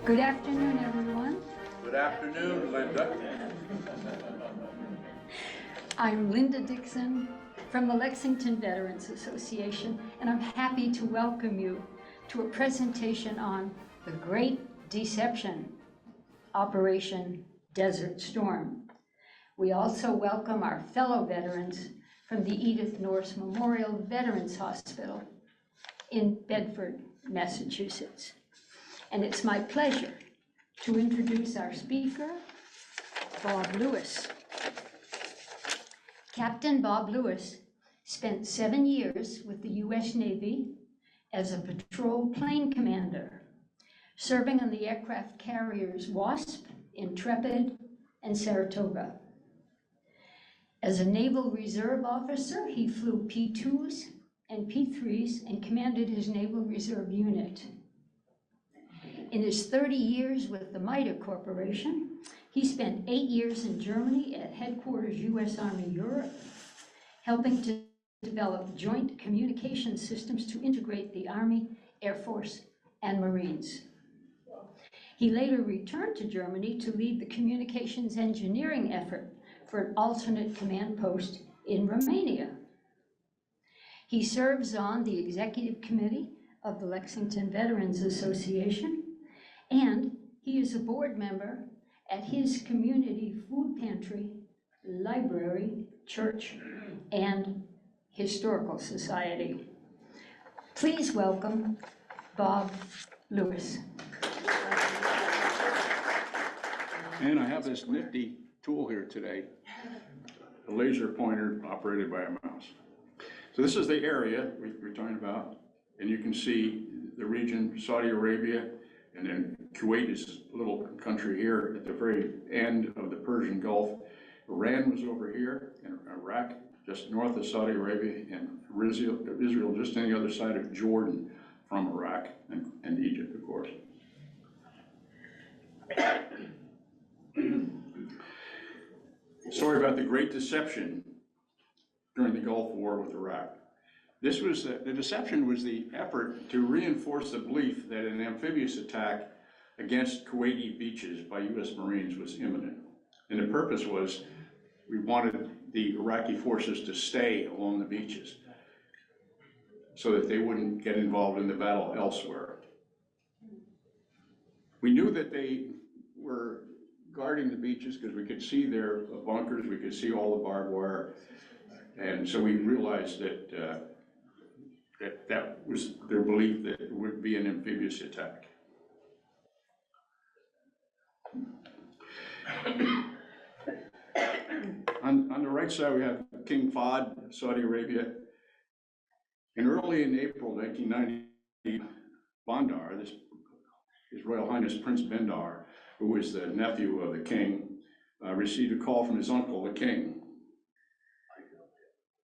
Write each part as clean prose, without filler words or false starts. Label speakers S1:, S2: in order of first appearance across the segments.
S1: Good afternoon, everyone.
S2: Good afternoon, Linda.
S1: I'm Linda Dixon from the Lexington Veterans Association, and I'm happy to welcome you to a presentation on the Great Deception, Operation Desert Storm. We also welcome our fellow veterans from the Edith Norse Memorial Veterans Hospital in Bedford, Massachusetts. And it's my pleasure to introduce our speaker, Bob Lewis. Captain Bob Lewis spent 7 years with the U.S. Navy as a patrol plane commander, serving on the aircraft carriers Wasp, Intrepid, and Saratoga. As a Naval Reserve officer, he flew P-2s and P-3s and commanded his Naval Reserve unit. In his 30 years with the MITA Corporation, he spent 8 years in Germany at headquarters U.S. Army Europe, helping to develop joint communication systems to integrate the Army, Air Force, and Marines. He later returned to Germany to lead the communications engineering effort for an alternate command post in Romania. He serves on the executive committee of the Lexington Veterans Association, and he is a board member at his community food pantry, library, church, and historical society. Please welcome Bob Lewis.
S2: And I have this nifty tool here today, a laser pointer operated by a mouse. So this is the area we're talking about, and you can see the region, Saudi Arabia, and then Kuwait is a little country here at the very end of the Persian Gulf. Iran was over here, and Iraq just north of Saudi Arabia, and Israel just on the other side of Jordan from Iraq, and Egypt, of course. Story about the Great Deception during the Gulf War with Iraq. This was, the deception was the effort to reinforce the belief that an amphibious attack against Kuwaiti beaches by US Marines was imminent. And the purpose was, we wanted the Iraqi forces to stay along the beaches so that they wouldn't get involved in the battle elsewhere. We knew that they were guarding the beaches because we could see their bunkers, we could see all the barbed wire, and so we realized that that was their belief that it would be an amphibious attack. On the right side, we have King Fahd, Saudi Arabia. And early in April 1990, Bandar, His Royal Highness Prince Bandar, who was the nephew of the king, received a call from his uncle, the king.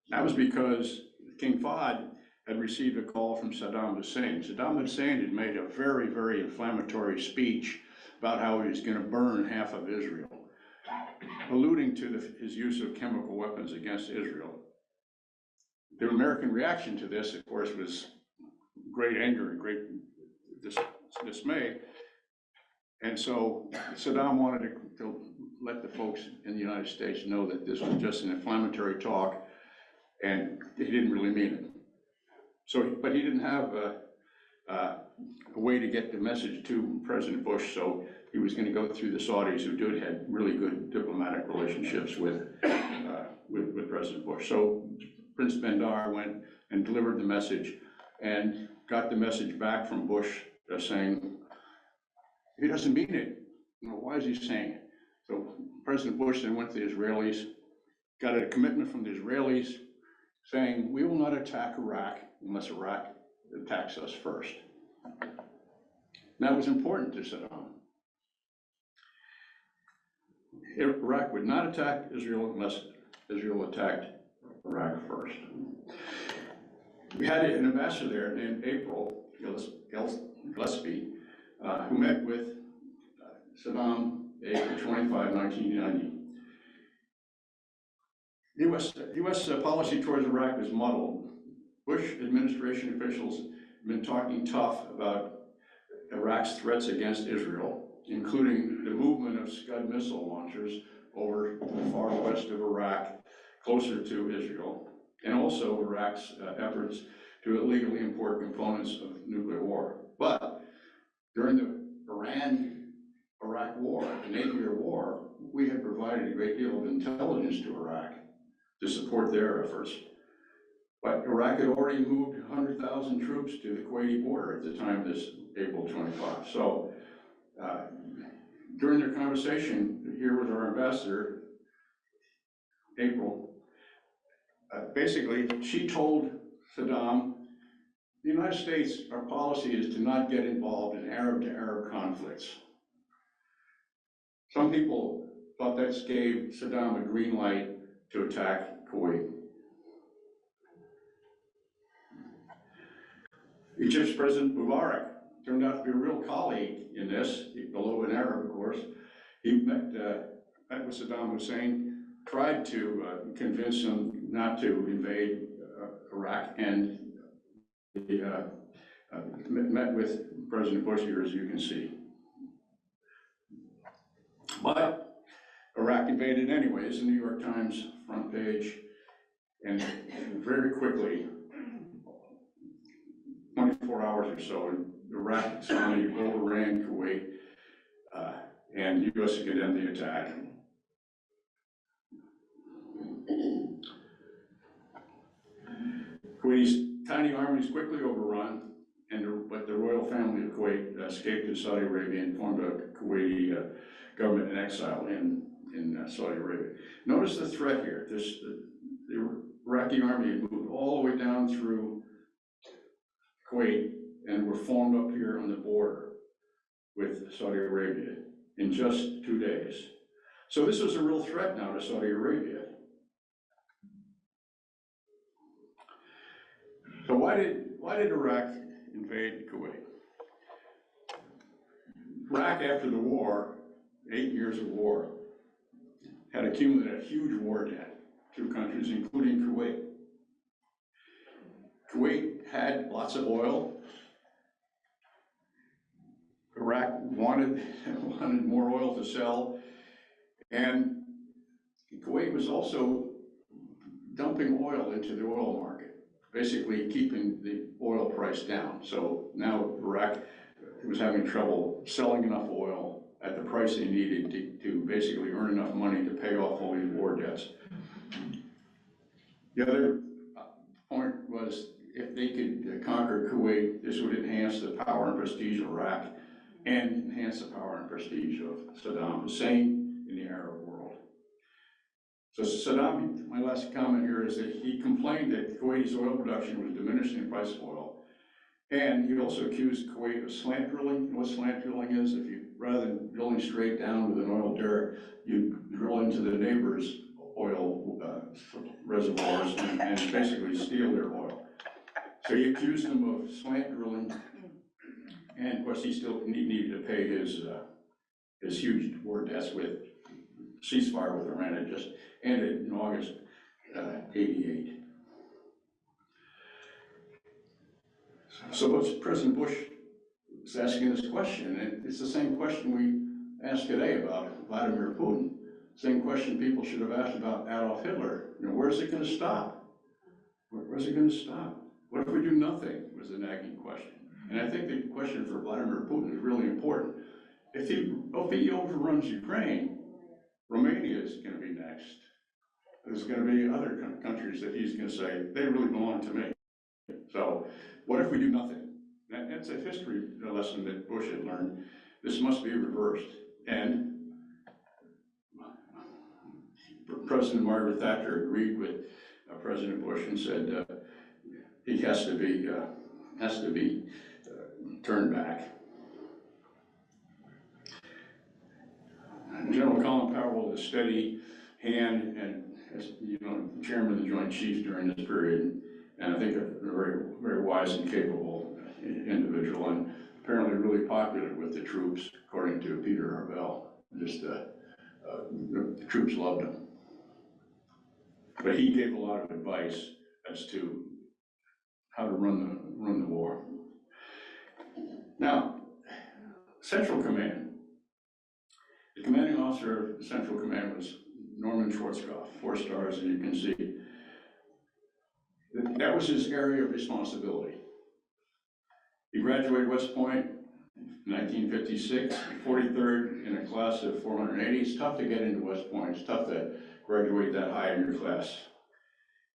S2: That was because King Fahd had received a call from Saddam Hussein. Saddam Hussein had made a very, very inflammatory speech about how he was going to burn half of Israel, alluding to his use of chemical weapons against Israel. The American reaction to this, of course, was great anger and great dismay. And so Saddam wanted to let the folks in the United States know that this was just an inflammatory talk and he didn't really mean it. So, but he didn't have a way to get the message to President Bush, so he was going to go through the Saudis, who had really good diplomatic relationships with President Bush. So Prince Bandar went and delivered the message and got the message back from Bush saying, he doesn't mean it. Why is he saying it? So President Bush then went to the Israelis, got a commitment from the Israelis saying, we will not attack Iraq unless Iraq attacks us first. That was important to Saddam. Iraq would not attack Israel unless Israel attacked Iraq first. We had an ambassador there named April Gillespie, who met with Saddam April 25, 1990. U.S. policy towards Iraq is muddled. Bush administration officials have been talking tough about Iraq's threats against Israel, including the movement of Scud missile launchers over the far west of Iraq, closer to Israel, and also Iraq's efforts to illegally import components of nuclear war. But during the Iran-Iraq war, the 8-year war, we had provided a great deal of intelligence to Iraq to support their efforts. But Iraq had already moved 100,000 troops to the Kuwaiti border at the time of this April 25. So during their conversation here with our ambassador, April, basically she told Saddam, the United States, our policy is to not get involved in Arab-to-Arab conflicts. Some people thought that gave Saddam a green light to attack Kuwait. Egypt's President Mubarak turned out to be a real colleague in this, although an Arab, of course. He met with Saddam Hussein, tried to convince him not to invade Iraq, and he met with President Bush here, as you can see. But Iraq invaded anyways, the New York Times front page, and very quickly, 24 hours or so, and Iraq suddenly overran Kuwait, and the U.S. condemned the attack. Kuwaiti's tiny army was quickly overrun, but the royal family of Kuwait escaped to Saudi Arabia and formed a Kuwaiti government in exile in Saudi Arabia. Notice the threat here. The Iraqi army had moved all the way down through Kuwait and were formed up here on the border with Saudi Arabia in just 2 days. So this was a real threat now to Saudi Arabia. So why did Iraq invade Kuwait? Iraq, after the war, 8 years of war, had accumulated a huge war debt to countries, including Kuwait. Kuwait had lots of oil. Iraq wanted more oil to sell, and Kuwait was also dumping oil into the oil market, basically keeping the oil price down. So now Iraq was having trouble selling enough oil at the price they needed to basically earn enough money to pay off all these war debts. The other point was, if they could conquer Kuwait, this would enhance the power and prestige of Iraq and enhance the power and prestige of Saddam Hussein in the Arab world. So Saddam, my last comment here is that he complained that Kuwait's oil production was diminishing the price of oil. And he also accused Kuwait of slant drilling. You know what slant drilling is? If you, rather than drilling straight down with an oil derrick, you drill into the neighbor's oil reservoirs and basically steal their oil. So he accused him of slant drilling, and of course he still needed to pay his huge war debts with ceasefire with Iran. It just ended in August '88. So what's President Bush is asking this question, and it's the same question we asked today about Vladimir Putin. Same question people should have asked about Adolf Hitler. You know, where's it going to stop? Where's it going to stop? What if we do nothing? Was the nagging question. And I think the question for Vladimir Putin is really important. If he overruns Ukraine, Romania is going to be next. There's going to be other countries that he's going to say, they really belong to me. So what if we do nothing? That's a history lesson that Bush had learned. This must be reversed. And President Margaret Thatcher agreed with President Bush and said he has to be turned back. General Colin Powell is a steady hand and, as you know, chairman of the Joint Chiefs during this period, and I think a very, very wise and capable individual, and apparently really popular with the troops, according to Peter Arbel. Just the troops loved him. But he gave a lot of advice as to how to run the war. Now, Central Command. The commanding officer of the Central Command was Norman Schwarzkopf, 4 stars, and you can see that was his area of responsibility. He graduated West Point in 1956, 43rd in a class of 480. It's tough to get into West Point. It's tough to graduate that high in your class.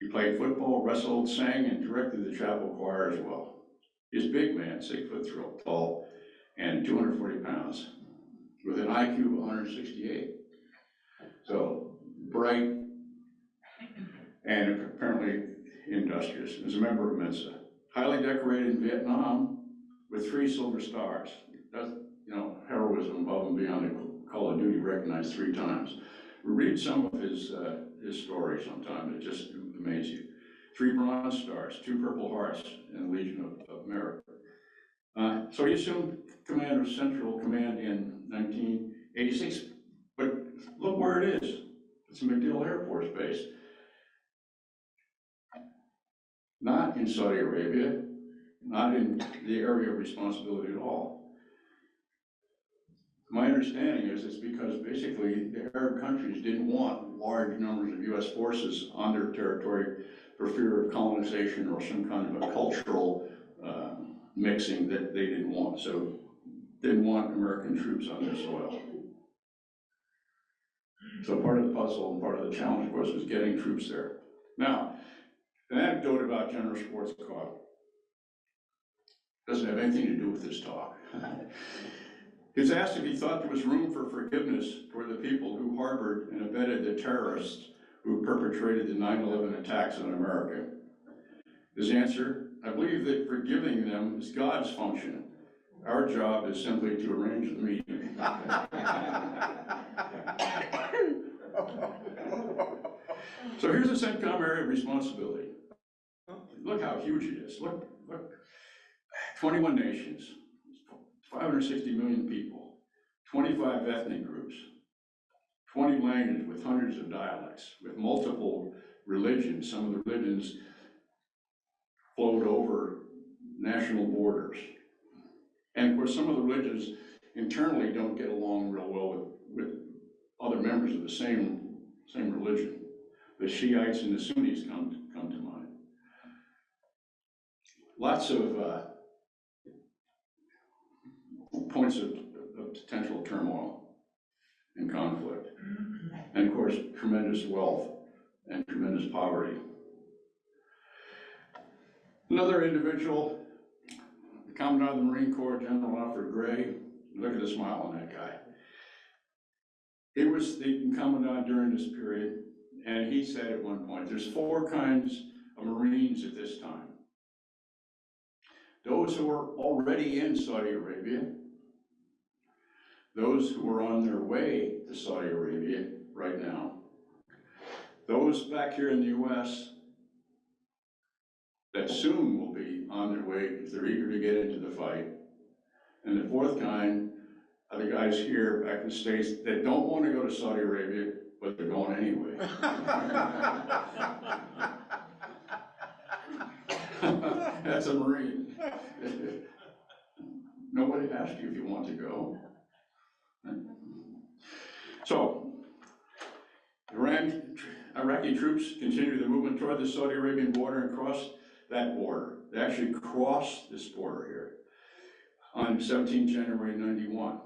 S2: He played football, wrestled, sang, and directed the chapel choir as well. He's a big man, 6 foot tall, and 240 pounds, with an IQ of 168. So bright and apparently industrious. As a member of Mensa, highly decorated in Vietnam with 3 silver stars. That's, you know, heroism above and beyond the Call of Duty, recognized 3 times. We read some of his story sometime, it just amazes you. 3 bronze stars, 2 purple hearts, and Legion of Merit. So he assumed command of Central Command in 1986, but look where it is. It's a MacDill Air Force Base. Not in Saudi Arabia, not in the area of responsibility at all. My understanding is it's because basically the Arab countries didn't want large numbers of US forces on their territory for fear of colonization or some kind of a cultural mixing that they didn't want. So didn't want American troops on their soil. So part of the puzzle and part of the challenge, of course, was getting troops there. Now, an anecdote about General Schwarzkopf doesn't have anything to do with this talk. He was asked if he thought there was room for forgiveness for the people who harbored and abetted the terrorists who perpetrated the 9/11 attacks on America. His answer, I believe that forgiving them is God's function. Our job is simply to arrange the meeting. So here's the CENTCOM area of responsibility. Look how huge it is. Look, 21 nations, 560 million people, 25 ethnic groups, 20 languages with hundreds of dialects, with multiple religions. Some of the religions flowed over national borders. And of course, some of the religions internally don't get along real well with other members of the same religion. The Shiites and the Sunnis come to mind. Lots of points of potential turmoil and conflict. And of course, tremendous wealth and tremendous poverty. Another individual, the Commandant of the Marine Corps, General Alfred Gray. Look at the smile on that guy. He was the Commandant during this period, and he said at one point, there's 4 kinds of Marines at this time. Those who are already in Saudi Arabia, those who are on their way to Saudi Arabia right now, those back here in the US that soon will be on their way if they're eager to get into the fight. And the 4th kind are the guys here back in the States that don't want to go to Saudi Arabia, but they're going anyway. That's a Marine. Nobody asked you if you want to go. So, Iraqi troops continue their movement toward the Saudi Arabian border and cross that border. They actually crossed this border here on 17 January 91.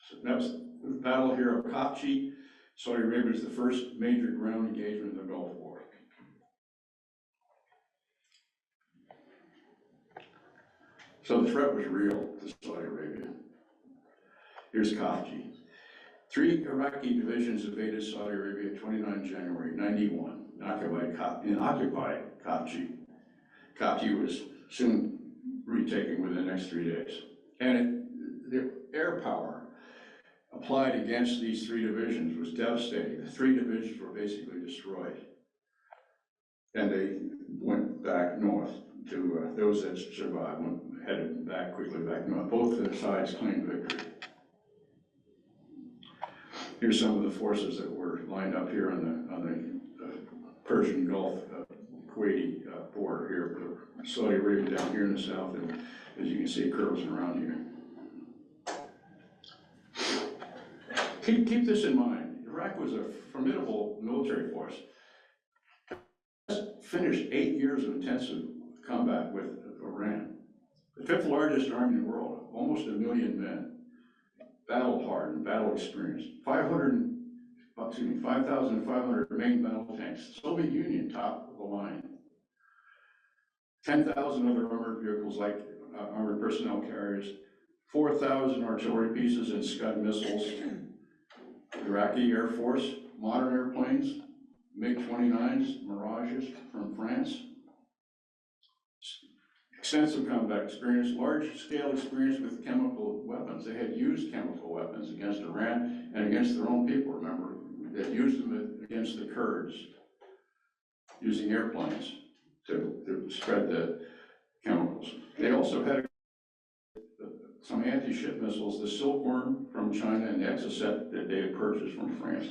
S2: So that was the battle here of Khafji. Saudi Arabia was the first major ground engagement in the Gulf War. So the threat was real to Saudi Arabia. Here's Khafji. 3 Iraqi divisions invaded Saudi Arabia 29 January 91 and occupied Khafji. Khafji was soon retaken within the next 3 days. And the air power applied against these 3 divisions was devastating. The 3 divisions were basically destroyed. And they went back north to, those that survived headed back quickly back north. Both sides claimed victory. Here's some of the forces that were lined up here on the Persian Gulf, Kuwaiti border here, Saudi Arabia down here in the south, and as you can see, it curves around here. Keep this in mind. Iraq was a formidable military force. Finished 8 years of intensive combat with Iran. The fifth largest army in the world, almost 1 million men. Battle hardened, battle experienced. 5,500 main battle tanks. Soviet Union, top of the line. 10,000 other armored vehicles like armored personnel carriers. 4,000 artillery pieces and Scud missiles. Iraqi Air Force, modern airplanes, MiG-29s, Mirages from France. Extensive combat experience, large-scale experience with chemical weapons. They had used chemical weapons against Iran and against their own people, remember? They had used them against the Kurds, using airplanes to spread the chemicals. They also had some anti-ship missiles, the Silkworm from China and the Exocet that they had purchased from France.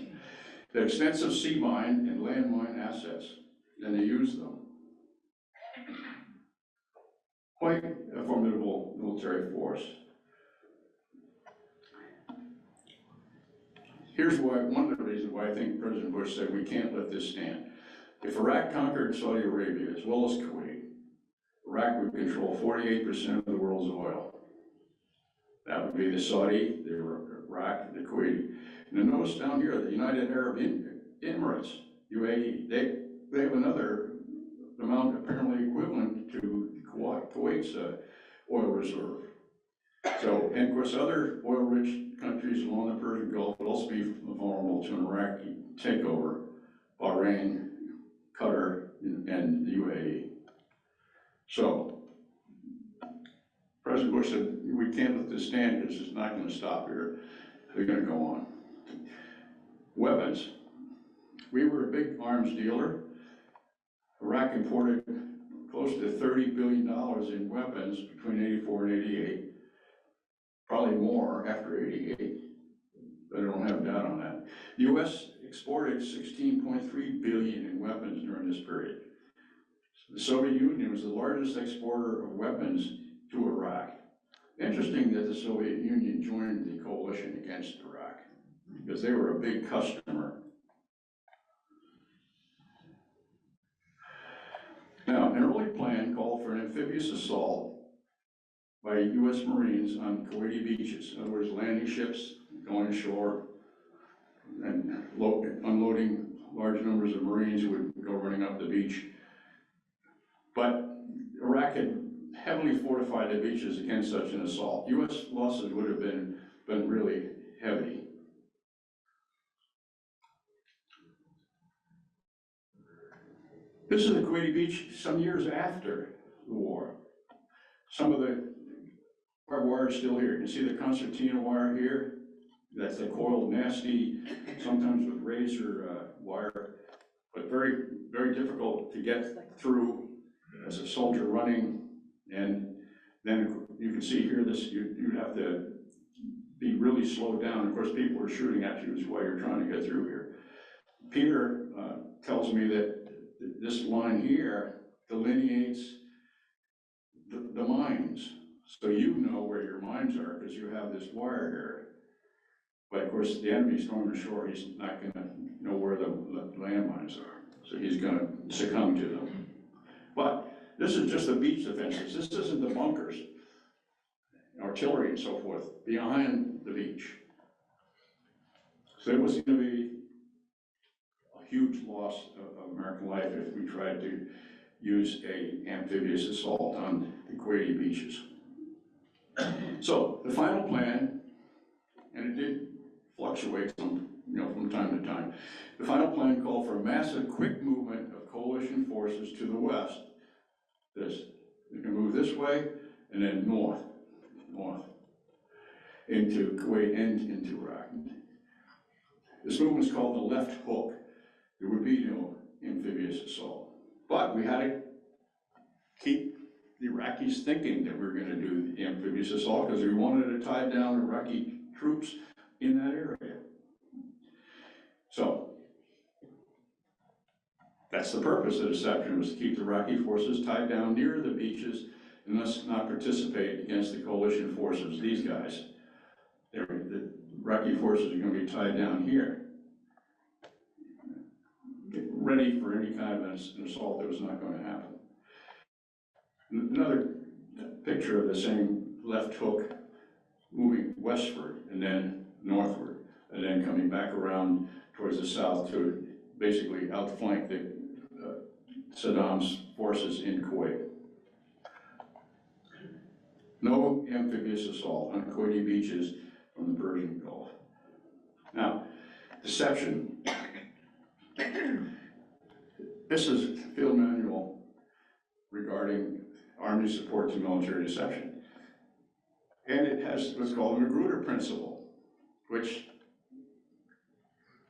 S2: They had extensive sea mine and land mine assets, and they used them. Quite a formidable military force. Here's why, one of the reasons why I think President Bush said we can't let this stand. If Iraq conquered Saudi Arabia as well as Kuwait, Iraq would control 48% of the world's oil. That would be the Saudi, the Iraq, the Kuwait. And then notice down here, the United Arab Emirates, UAE, they have another amount apparently equivalent to Kuwait's oil reserve. So, and of course, other oil-rich countries along the Persian Gulf would also be vulnerable to an Iraqi takeover, Bahrain, Qatar, and the UAE. So, President Bush said, we can't let this stand because it's not going to stop here. They're going to go on. Weapons. We were a big arms dealer. Iraq imported close to $30 billion in weapons between 84 and 88. Probably more after 88, but I don't have doubt on that. The U.S. exported $16.3 billion in weapons during this period. The Soviet Union was the largest exporter of weapons to Iraq. Interesting that the Soviet Union joined the coalition against Iraq because they were a big customer. Now, an early plan called for an amphibious assault by U.S. Marines on Kuwaiti beaches. In other words, landing ships going ashore and unloading large numbers of Marines who would go running up the beach. But Iraq had heavily fortified the beaches against such an assault. U.S. losses would have been really heavy. This is the Kuwaiti beach some years after the war. Some of the barbed wire is still here. You can see the concertina wire here. That's the coiled, nasty, sometimes with razor wire, but very, very difficult to get through as a soldier running. And then you can see here this, you'd have to be really slowed down. Of course, people are shooting at you while you're trying to get through here. Peter tells me that this line here delineates the mines. So you know where your mines are because you have this wire here. But of course, the enemy's going ashore, he's not going to know where the landmines are. So he's going to succumb to them. But this is just the beach defenses. This isn't the bunkers, artillery and so forth, behind the beach. So it was going to be a huge loss of American life if we tried to use an amphibious assault on the Kuwaiti beaches. So the final plan, and it did fluctuate from time to time. The final plan called for a massive, quick movement of coalition forces to the west. They can move this way and then north, into Kuwait and into Iraq. This movement is called the left hook. There would be no amphibious assault, but we had to keep the Iraqis thinking that we were going to do the amphibious assault because we wanted to tie down Iraqi troops in that area. So That's the purpose of deception, was to keep the Iraqi forces tied down near the beaches and thus not participate against the coalition forces, these guys. The Iraqi forces are going to be tied down here, get ready for any kind of an assault that was not going to happen. Another picture of the same left hook moving westward and then northward, and then coming back around towards the south to basically outflank Saddam's forces in Kuwait. No amphibious assault on Kuwaiti beaches from the Persian Gulf. Now, deception. This is a field manual regarding Army support to military deception. And it has what's called a Magruder principle, which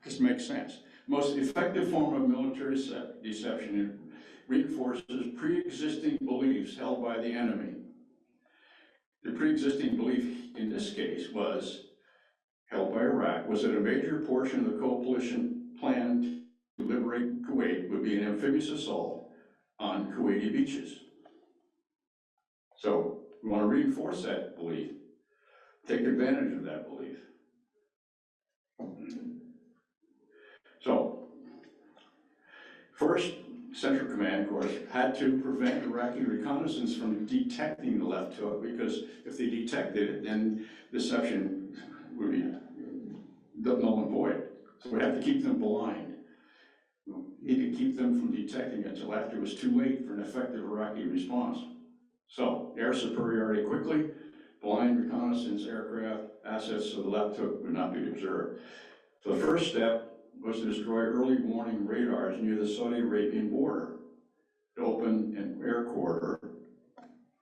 S2: just makes sense. Most effective form of military deception reinforces pre-existing beliefs held by the enemy. The pre-existing belief in this case was held by Iraq was that a major portion of the coalition plan to liberate Kuwait would be an amphibious assault on Kuwaiti beaches. So we want to reinforce that belief, take advantage of that belief. So, first, Central Command, of course, had to prevent Iraqi reconnaissance from detecting the left hook, because if they detected it, then deception would be null and void. So we have to keep them blind. We need to keep them from detecting it until after it was too late for an effective Iraqi response. So, air superiority quickly, blind reconnaissance aircraft, assets so the left hook would not be observed. So the first step was to destroy early warning radars near the Saudi Arabian border, to open an air corridor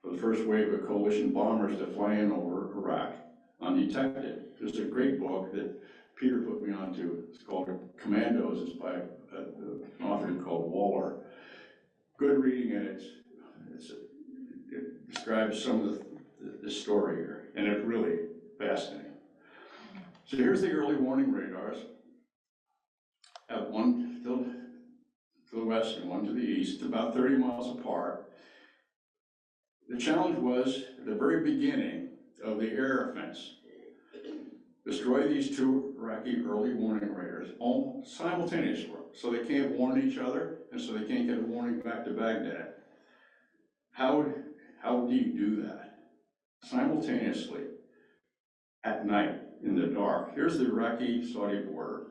S2: for the first wave of coalition bombers to fly in over Iraq undetected. There's a great book that Peter put me onto. It's called Commandos. It's by an author called Waller. Good reading, and it describes some of the story here, and it's really fascinating. So here's the early warning radars. Have one to the west and one to the east, about 30 miles apart. The challenge was at the very beginning of the air offense. Destroy these two Iraqi early warning radars all simultaneously, so they can't warn each other and so they can't get a warning back to Baghdad. How do you do that? Simultaneously, at night, in the dark. Here's the Iraqi-Saudi border,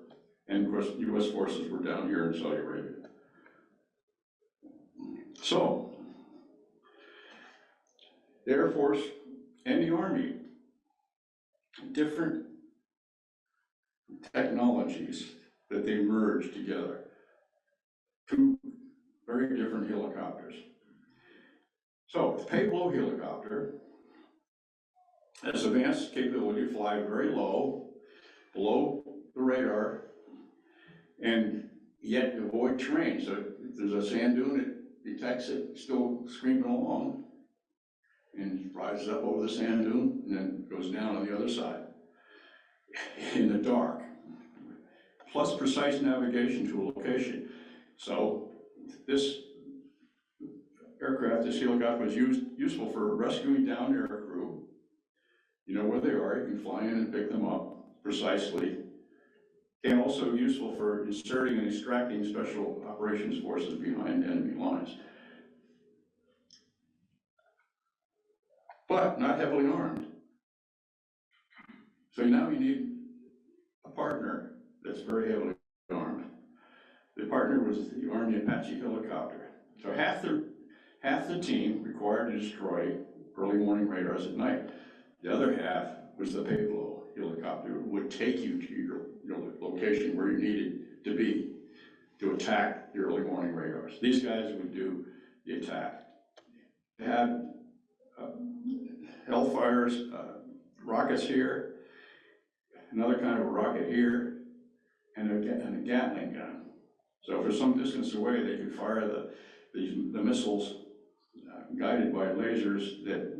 S2: and of course, US forces were down here in Saudi Arabia. So, the Air Force and the Army, different technologies that they merged together. Two very different helicopters. So, the payload helicopter has advanced capability to fly very low, below the radar, and yet avoid terrain. So if there's a sand dune, it detects it, still screaming along, and rises up over the sand dune, and then goes down on the other side in the dark. Plus precise navigation to a location. So this aircraft, this helicopter, was useful for rescuing downed air crew. You know where they are, you can fly in and pick them up precisely. And also useful for inserting and extracting special operations forces behind enemy lines. But not heavily armed. So now you need a partner that's very heavily armed. The partner was the Army Apache helicopter. So half the team required to destroy early warning radars at night. The other half was the payload helicopter. It would take you to your location where you needed to be to attack the early warning radars. These guys would do the attack. They had Hellfires, rockets here, another kind of rocket here, and a Gatling gun. So for some distance away, they could fire the missiles guided by lasers that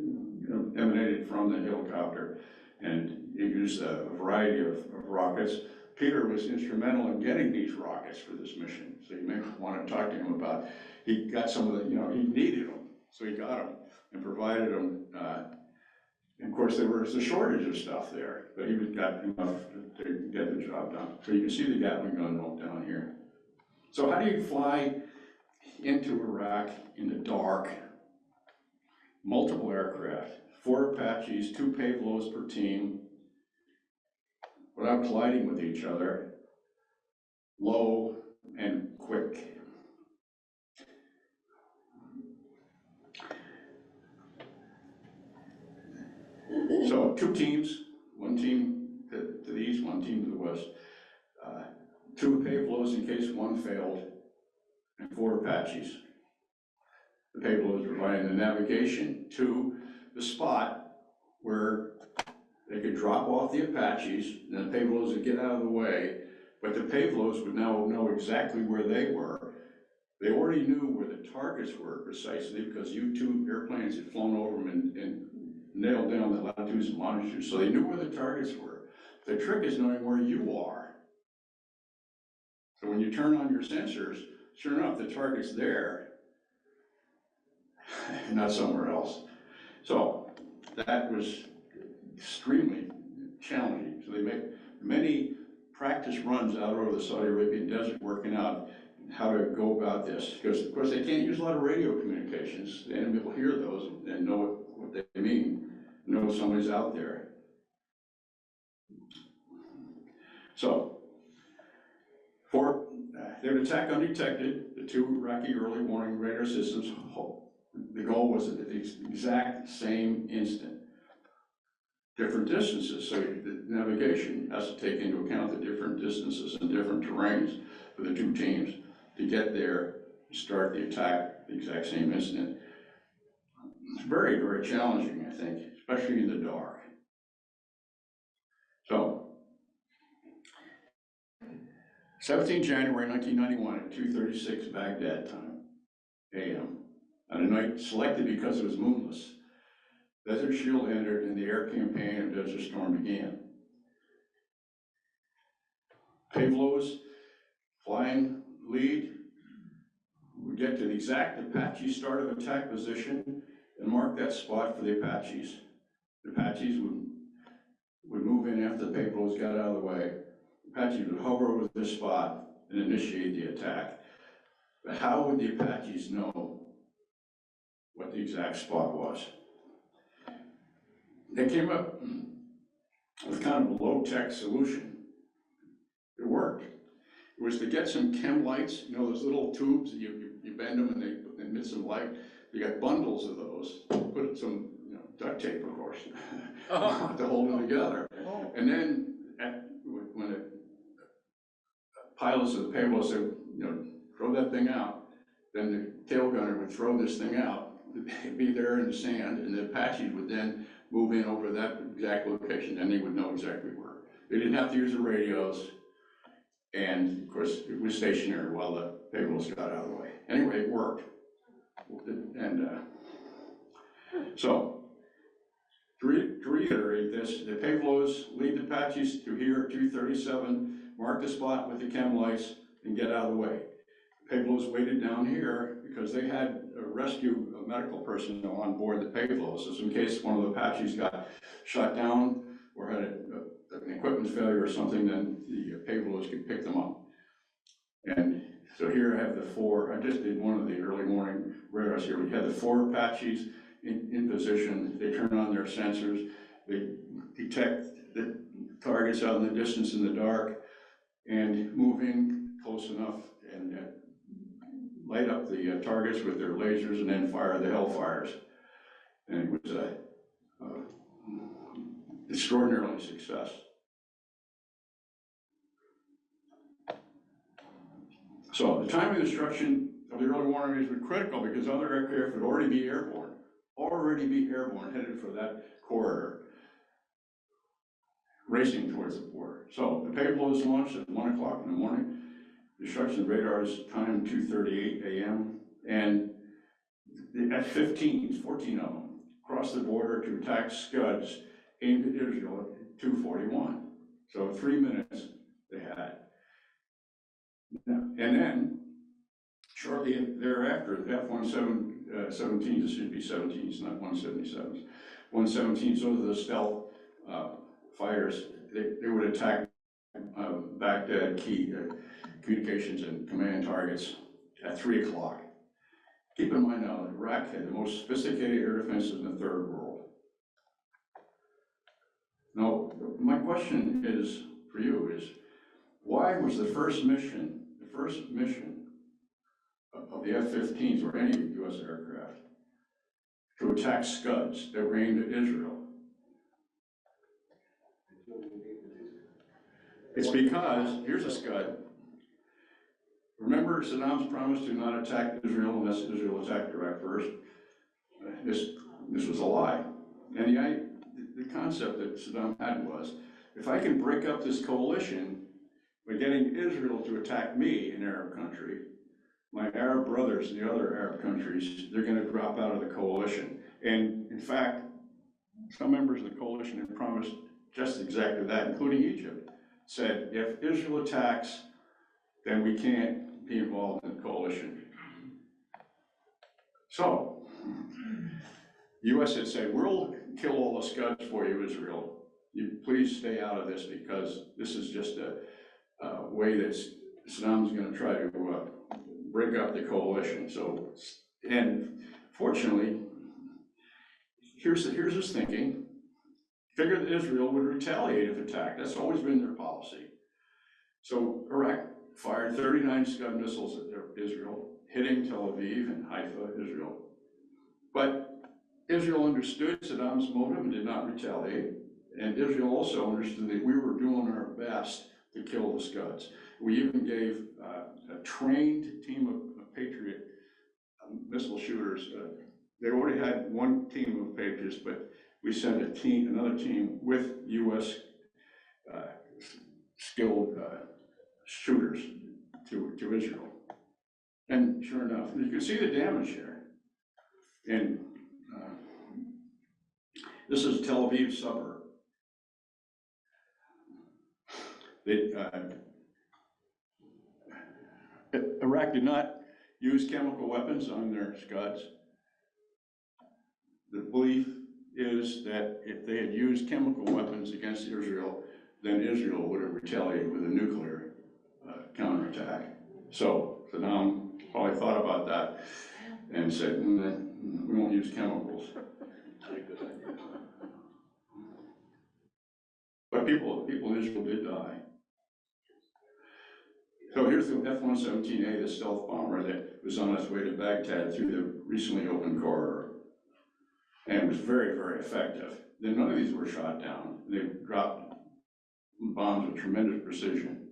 S2: emanated from the helicopter, and you use a variety of rockets, Peter was instrumental in getting these rockets for this mission. So you may want to talk to him about, he got some of the, he needed them, so he got them and provided them. And of course, there was a shortage of stuff there, but he got enough to get the job done. So you can see the Gatling gun down here. So how do you fly into Iraq in the dark? Multiple aircraft, 4 Apaches, 2 Pavlos per team, without colliding with each other, low and quick. So 2 teams, 1 team to the east, 1 team to the west. 2 Pavlos in case one failed, and 4 Apaches. The Pavlos providing the navigation to the spot where they could drop off the Apaches, and the Pavlos would get out of the way, but the Pavlos would now know exactly where they were. They already knew where the targets were precisely because U-2 airplanes had flown over them and nailed down the latitudes and longitudes, so they knew where the targets were. The trick is knowing where you are. So when you turn on your sensors, sure enough, the target's there, not somewhere else. So that was extremely challenging. So they make many practice runs out over the Saudi Arabian desert working out how to go about this. Because of course they can't use a lot of radio communications. The enemy will hear those and know what they mean, know somebody's out there. So, they would attack undetected, the 2 Iraqi early warning radar systems. The goal was at the exact same instant. Different distances, so the navigation has to take into account the different distances and different terrains for the 2 teams to get there and start the attack at the exact same instant. It's very, very challenging, I think, especially in the dark. So, 17 January 1991 at 2:36 Baghdad time, AM, on a night selected because it was moonless. Desert Shield entered and the air campaign of Desert Storm began. Pavlos, flying lead, would get to the exact Apache start of attack position and mark that spot for the Apaches. The Apaches would move in after the Pavlos got out of the way. Apaches would hover over this spot and initiate the attack. But how would the Apaches know what the exact spot was? They came up with kind of a low-tech solution. It worked. It was to get some chem lights, those little tubes, you bend them and they emit some light. You got bundles of those, put some duct tape, of course, to hold them together. And then when the pilots of the payload said, throw that thing out, then the tail gunner would throw this thing out, it'd be there in the sand, and the Apaches would then move in over that exact location, and they would know exactly where. They didn't have to use the radios, and of course, it was stationary while the payloads got out of the way. Anyway, it worked. And so, to reiterate this, the payloads lead the Apaches to here at 2:37, mark the spot with the chem lights, and get out of the way. The payloads waited down here because they had a rescue medical personnel on board the payloads, so in case one of the Apaches got shot down or had an equipment failure or something, then the payloads could pick them up. And so here I have the 4, I just did one of the early morning radars here. We had the 4 Apaches in position. They turn on their sensors. They detect the targets out in the distance in the dark and move in close enough and light up the targets with their lasers and then fire the hellfires. And it was extraordinarily success. So the time of destruction of the early warning was critical because other aircraft would already be airborne, headed for that corridor, racing towards the border. So the payloads launched at 1 o'clock in the morning. Destruction radars time 2:38 a.m. And the F-15s, 14 of them, crossed the border to attack Scuds aimed at Israel at 2:41. So 3 minutes they had. And then, shortly thereafter, F-117s, it should be 17s, not 177s, 117s, those are the stealth fighters, they would attack Baghdad key communications and command targets at 3 o'clock. Keep in mind now, Iraq had the most sophisticated air defenses in the third world. Now, my question is, for you, is why was the first mission of the F-15s or any US aircraft to attack Scuds that were aimed at Israel? It's because, here's a Scud. Remember Saddam's promise to not attack Israel unless Israel attacked Iraq first? This was a lie. And the concept that Saddam had was, if I can break up this coalition by getting Israel to attack me, an Arab country, my Arab brothers in the other Arab countries, they're going to drop out of the coalition. And in fact, some members of the coalition had promised just exactly that, including Egypt, said, if Israel attacks, then we can't be involved in the coalition. So, the US had said, we'll kill all the Scuds for you, Israel. You please stay out of this because this is just a way that Saddam's going to try to break up the coalition. So, and fortunately, here's his thinking. Figured that Israel would retaliate if attacked. That's always been their policy. So Iraq fired 39 Scud missiles at Israel, hitting Tel Aviv and Haifa, Israel. But Israel understood Saddam's motive and did not retaliate. And Israel also understood that we were doing our best to kill the Scuds. We even gave a trained team of Patriot missile shooters. They already had one team of Patriots, but we sent another team with U.S. Skilled shooters to Israel. And sure enough, you can see the damage here. And this is Tel Aviv suburb. Iraq did not use chemical weapons on their Scuds. The belief is that if they had used chemical weapons against Israel, then Israel would have retaliated with a nuclear counterattack. So Saddam probably thought about that and said, we won't use chemicals. But people in Israel did die. So here's the F-117A, the stealth bomber that was on its way to Baghdad through the recently opened corridor. And it was very, very effective. Then none of these were shot down. They dropped bombs with tremendous precision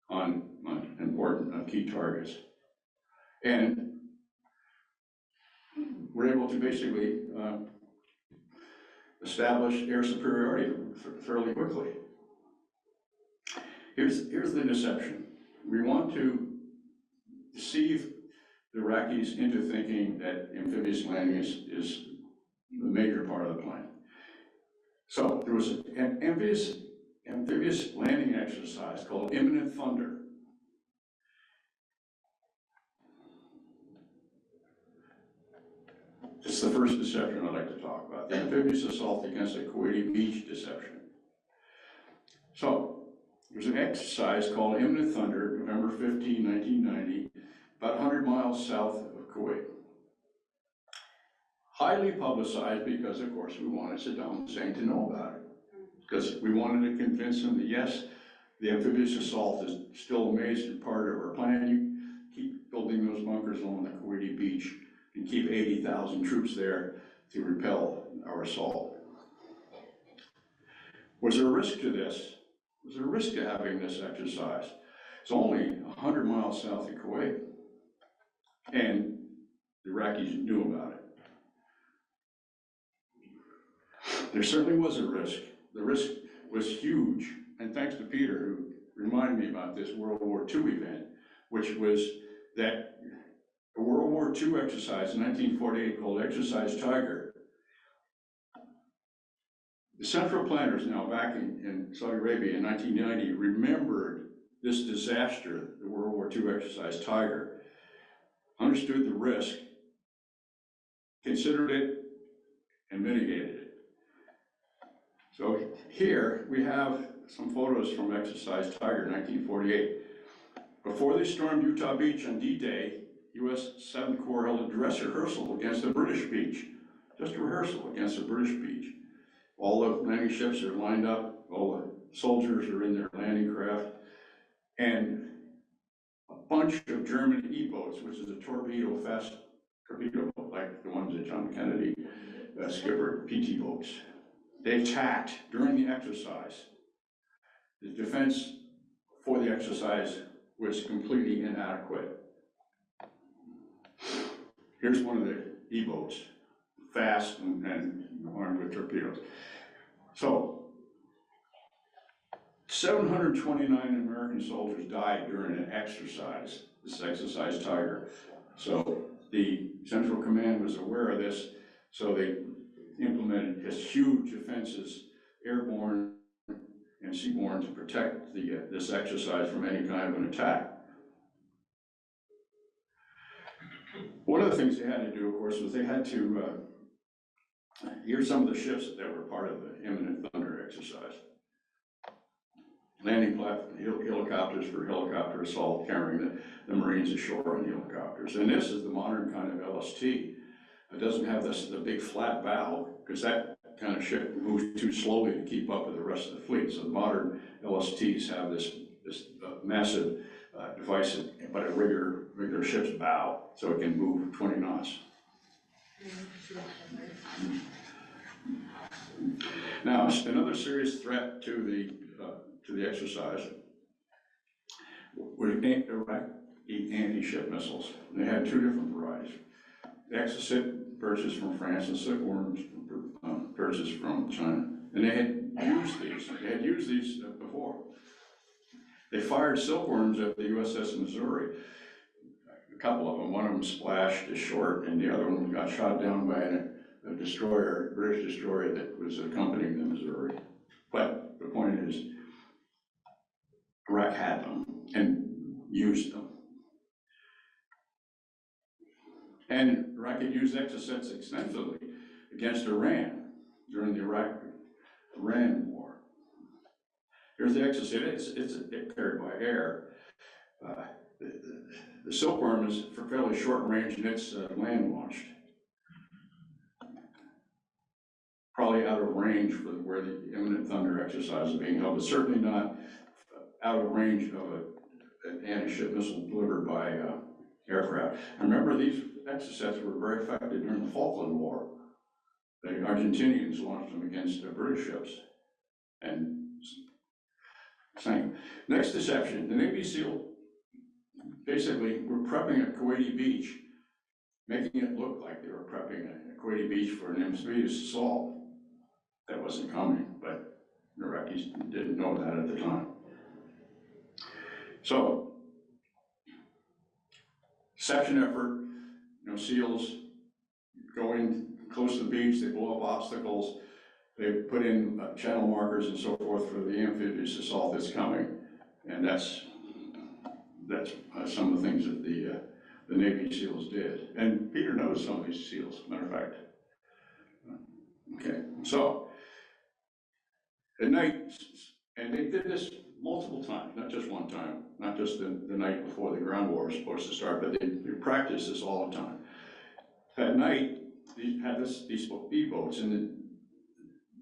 S2: on important key targets. And we're able to basically establish air superiority fairly quickly. Here's the deception. We want to deceive the Iraqis into thinking that amphibious landing is the major part of the plan. So there was an amphibious landing exercise called Imminent Thunder. It's the first deception I'd like to talk about, the amphibious assault against a Kuwaiti beach deception. So there's an exercise called Imminent Thunder, November 15, 1990, about 100 miles south of Kuwait. Highly publicized because, of course, we wanted Saddam Hussein to know about it. Because we wanted to convince him that, yes, the amphibious assault is still a major part of our plan. You keep building those bunkers along the Kuwaiti beach and keep 80,000 troops there to repel our assault. Was there a risk to this? Was there a risk to having this exercise? It's only 100 miles south of Kuwait, and the Iraqis knew about it. There certainly was a risk. The risk was huge, and thanks to Peter, who reminded me about this World War II event, which was that a World War II exercise in 1948 called Exercise Tiger. The central planners now back in Saudi Arabia in 1990 remembered this disaster, the World War II exercise Tiger, understood the risk, considered it, and mitigated it. So here we have some photos from Exercise Tiger 1948. Before they stormed Utah Beach on D-Day, U.S. 7th Corps held a dress rehearsal against the British beach. Just a rehearsal against the British beach. All the landing ships are lined up, all the soldiers are in their landing craft, and a bunch of German E-boats, which is a fast torpedo boat, like the ones that John Kennedy skippered, PT boats. They attacked during the exercise. The defense for the exercise was completely inadequate. Here's one of the E-boats, fast and armed with torpedoes. So, 729 American soldiers died during an exercise, this Exercise Tiger. So the Central Command was aware of this, so they implemented his huge defenses, airborne and seaborne, to protect this exercise from any kind of an attack. One of the things they had to do, of course, was they had to, here's some of the ships that were part of the imminent thunder exercise. Landing platform, helicopters for helicopter assault, carrying the Marines ashore on helicopters. And this is the modern kind of LST. It doesn't have the big flat bow, because that kind of ship moves too slowly to keep up with the rest of the fleet. So the modern LSTs have this massive device, but a regular ship's bow, so it can move 20 knots. Now, another serious threat to the exercise was Iraqi anti-ship missiles. They had two different varieties. The Exocet purchased from France and Silkworms purchased from China. And they had used these. They had used these before. They fired Silkworms at the USS Missouri. A couple of them. One of them splashed ashore, and the other one got shot down by a destroyer, a British destroyer that was accompanying the Missouri. But the point is, Iraq had them and used them. And Iraq had used Exocets extensively against Iran during the Iraq-Iran war. Here's the Exocet. It's carried by air. The Silkworm is for fairly short range, and it's land-launched. Probably out of range for where the imminent thunder exercise is being held, but certainly not out of range of an anti-ship missile delivered by aircraft. And remember, these Exocets were very effective during the Falkland War. The Argentinians launched them against British ships and sank. Next deception, the Navy SEAL basically were prepping at Kuwaiti Beach, making it look like they were prepping at Kuwaiti Beach for an amphibious assault. That wasn't coming, but the Iraqis didn't know that at the time. So, deception effort, SEALs go in close to the beach, they blow up obstacles, they put in channel markers and so forth for the amphibious assault that's coming, and that's some of the things that the Navy SEALs did. And Peter knows some of these SEALs, matter of fact. Okay, so at night, and they did this multiple times, not just one time, not just the night before the ground war was supposed to start, but they practiced this all the time. At night, they had these E-boats, and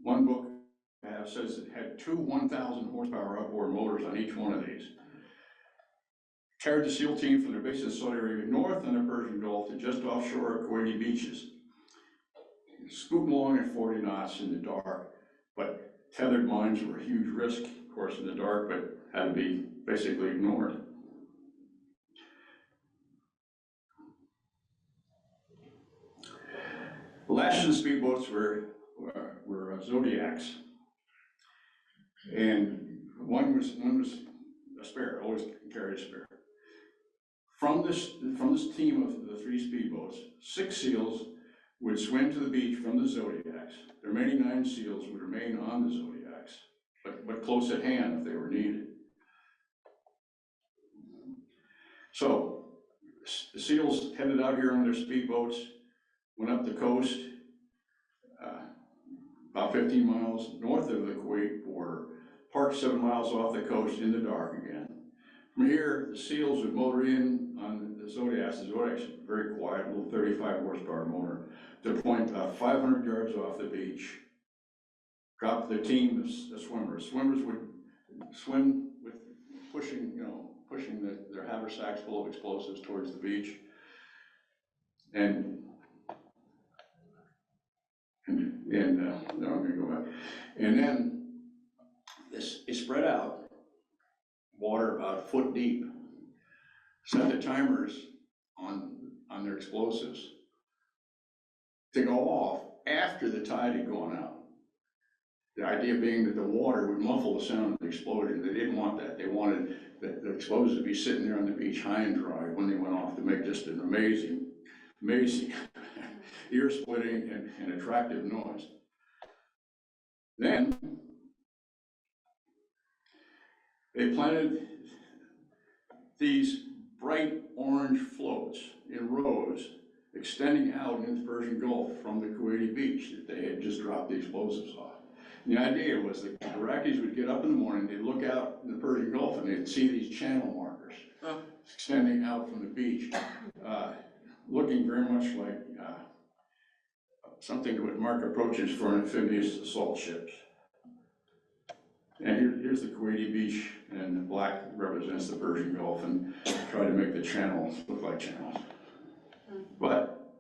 S2: one book says it had two 1,000 horsepower outboard motors on each one of these. Carried the SEAL team from their base in Saudi Arabia north on the Persian Gulf to just offshore Kuwaiti beaches. Scooting along at 40 knots in the dark, but tethered mines were a huge risk, of course, in the dark, but had to be basically ignored. The last of the speedboats were Zodiacs, and one was a spare, always carried a spare. From this team of the three speedboats, 6 SEALs would swim to the beach from the Zodiacs. The remaining 9 SEALs would remain on the Zodiacs, but close at hand if they were needed. So the SEALs headed out here on their speedboats, went up the coast, about 15 miles north of the Kuwait border, parked 7 miles off the coast in the dark again. From here, the SEALs would motor in on the Zodiac. The Zodiac's a very quiet, little 35 horsepower motor, to a point about 500 yards off the beach. Drop the team of swimmers. Swimmers would swim with pushing their haversacks full of explosives towards the beach. And no, I'm gonna go back. And then this is spread out, water about a foot deep. Set the timers on their explosives to go off after the tide had gone out. The idea being that the water would muffle the sound of the explosion. They didn't want that. They wanted the explosives to be sitting there on the beach high and dry when they went off to make just an amazing ear-splitting and attractive noise. Then they planted these bright orange floats in rows extending out into the Persian Gulf from the Kuwaiti beach that they had just dropped the explosives off. And the idea was that the Iraqis would get up in the morning, they'd look out in the Persian Gulf and they'd see these channel markers extending out from the beach, looking very much like something that would mark approaches for amphibious assault ships. And here's the Kuwaiti beach, and the black represents the Persian Gulf, and try to make the channels look like channels. But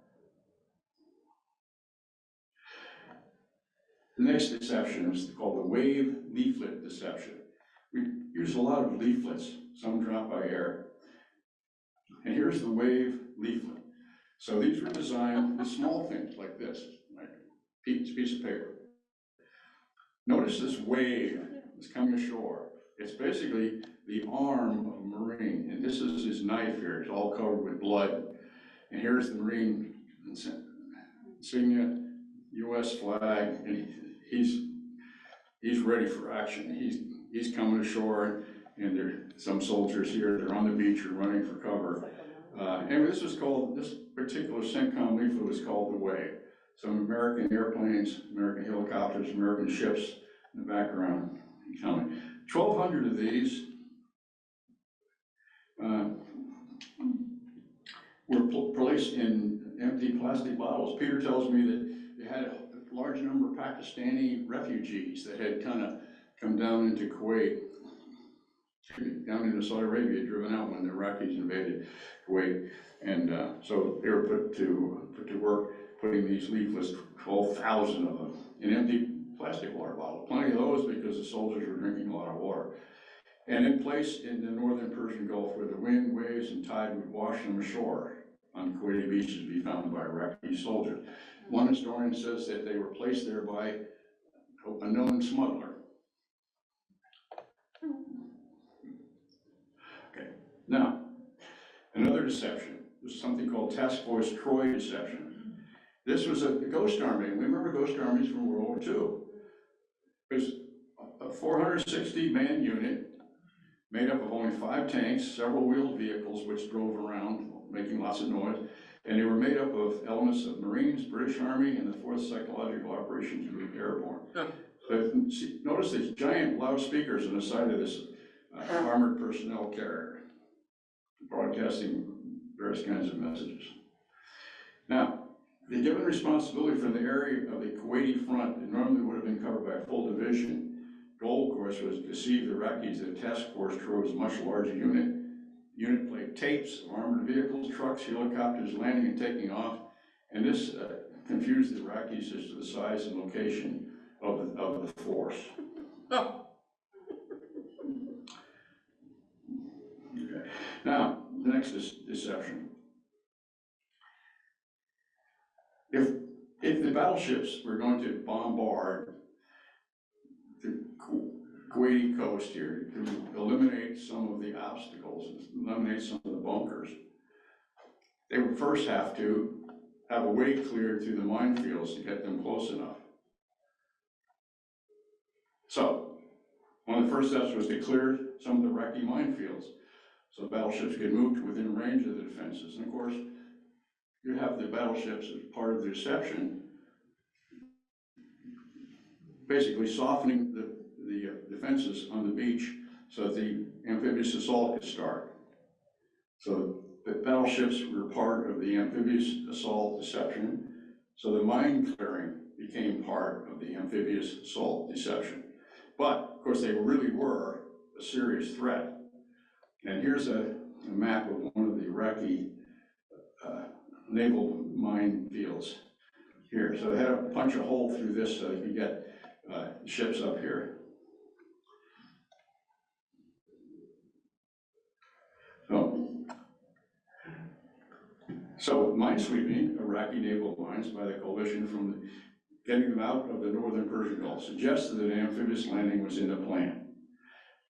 S2: the next deception is called the wave leaflet deception. We use a lot of leaflets, some drop by air. And here's the wave leaflet. So these were designed with small things like this, like a piece of paper. Notice this wave is coming ashore. It's basically the arm of a Marine, and this is his knife here. It's all covered with blood. And here's the Marine insignia, U.S. flag, and he's ready for action. He's coming ashore, and there are some soldiers here. They're on the beach or running for cover. And this particular CENTCOM leaflet was called the Wave. Some American airplanes, American helicopters, American ships in the background coming. 1,200 of these were placed in empty plastic bottles. Peter tells me that they had a large number of Pakistani refugees that had kind of come down into Kuwait, down into Saudi Arabia, driven out when the Iraqis invaded Kuwait. And so they were put to work putting these leaflets, 12,000 of them, in empty plastic water bottles. Plenty of those because the soldiers were drinking a lot of water. And then placed in the northern Persian Gulf where the wind, waves, and tide would wash them ashore on Kuwaiti beaches to be found by Iraqi soldiers. One historian says that they were placed there by a known smuggler. Okay, now, another deception was something called Task Force Troy deception. This was a ghost army, and we remember ghost armies from World War II. It was a 460-man unit made up of only 5 tanks, several wheeled vehicles which drove around making lots of noise, and they were made up of elements of Marines, British Army, and the 4th Psychological Operations Group Airborne. So notice these giant loudspeakers on the side of this armored personnel carrier, broadcasting various kinds of messages. Now, they're given responsibility for the area of the Kuwaiti front that normally would have been covered by a full division. Goal, of course, was to deceive the Iraqis that Task Force Troy was a much larger unit. Unit played tapes of armored vehicles, trucks, helicopters landing and taking off, and this confused the Iraqis as to the size and location of the force. Oh. Okay. Now, the next deception. If the battleships were going to bombard the Kuwaiti coast here to eliminate some of the obstacles, eliminate some of the bunkers, they would first have to have a way cleared through the minefields to get them close enough. So, one of the first steps was to clear some of the Iraqi minefields. so battleships could move to within range of the defenses. And of course, you have the battleships as part of the deception, basically softening the defenses on the beach so that the amphibious assault could start. So the battleships were part of the amphibious assault deception. So the mine clearing became part of the amphibious assault deception. But of course, they really were a serious threat. And here's a map of one of the Iraqi naval mine fields here. So they had to punch a hole through this so they could get ships up here. So mine sweeping Iraqi naval mines by the coalition from getting them out of the northern Persian Gulf suggested that an amphibious landing was in the plan.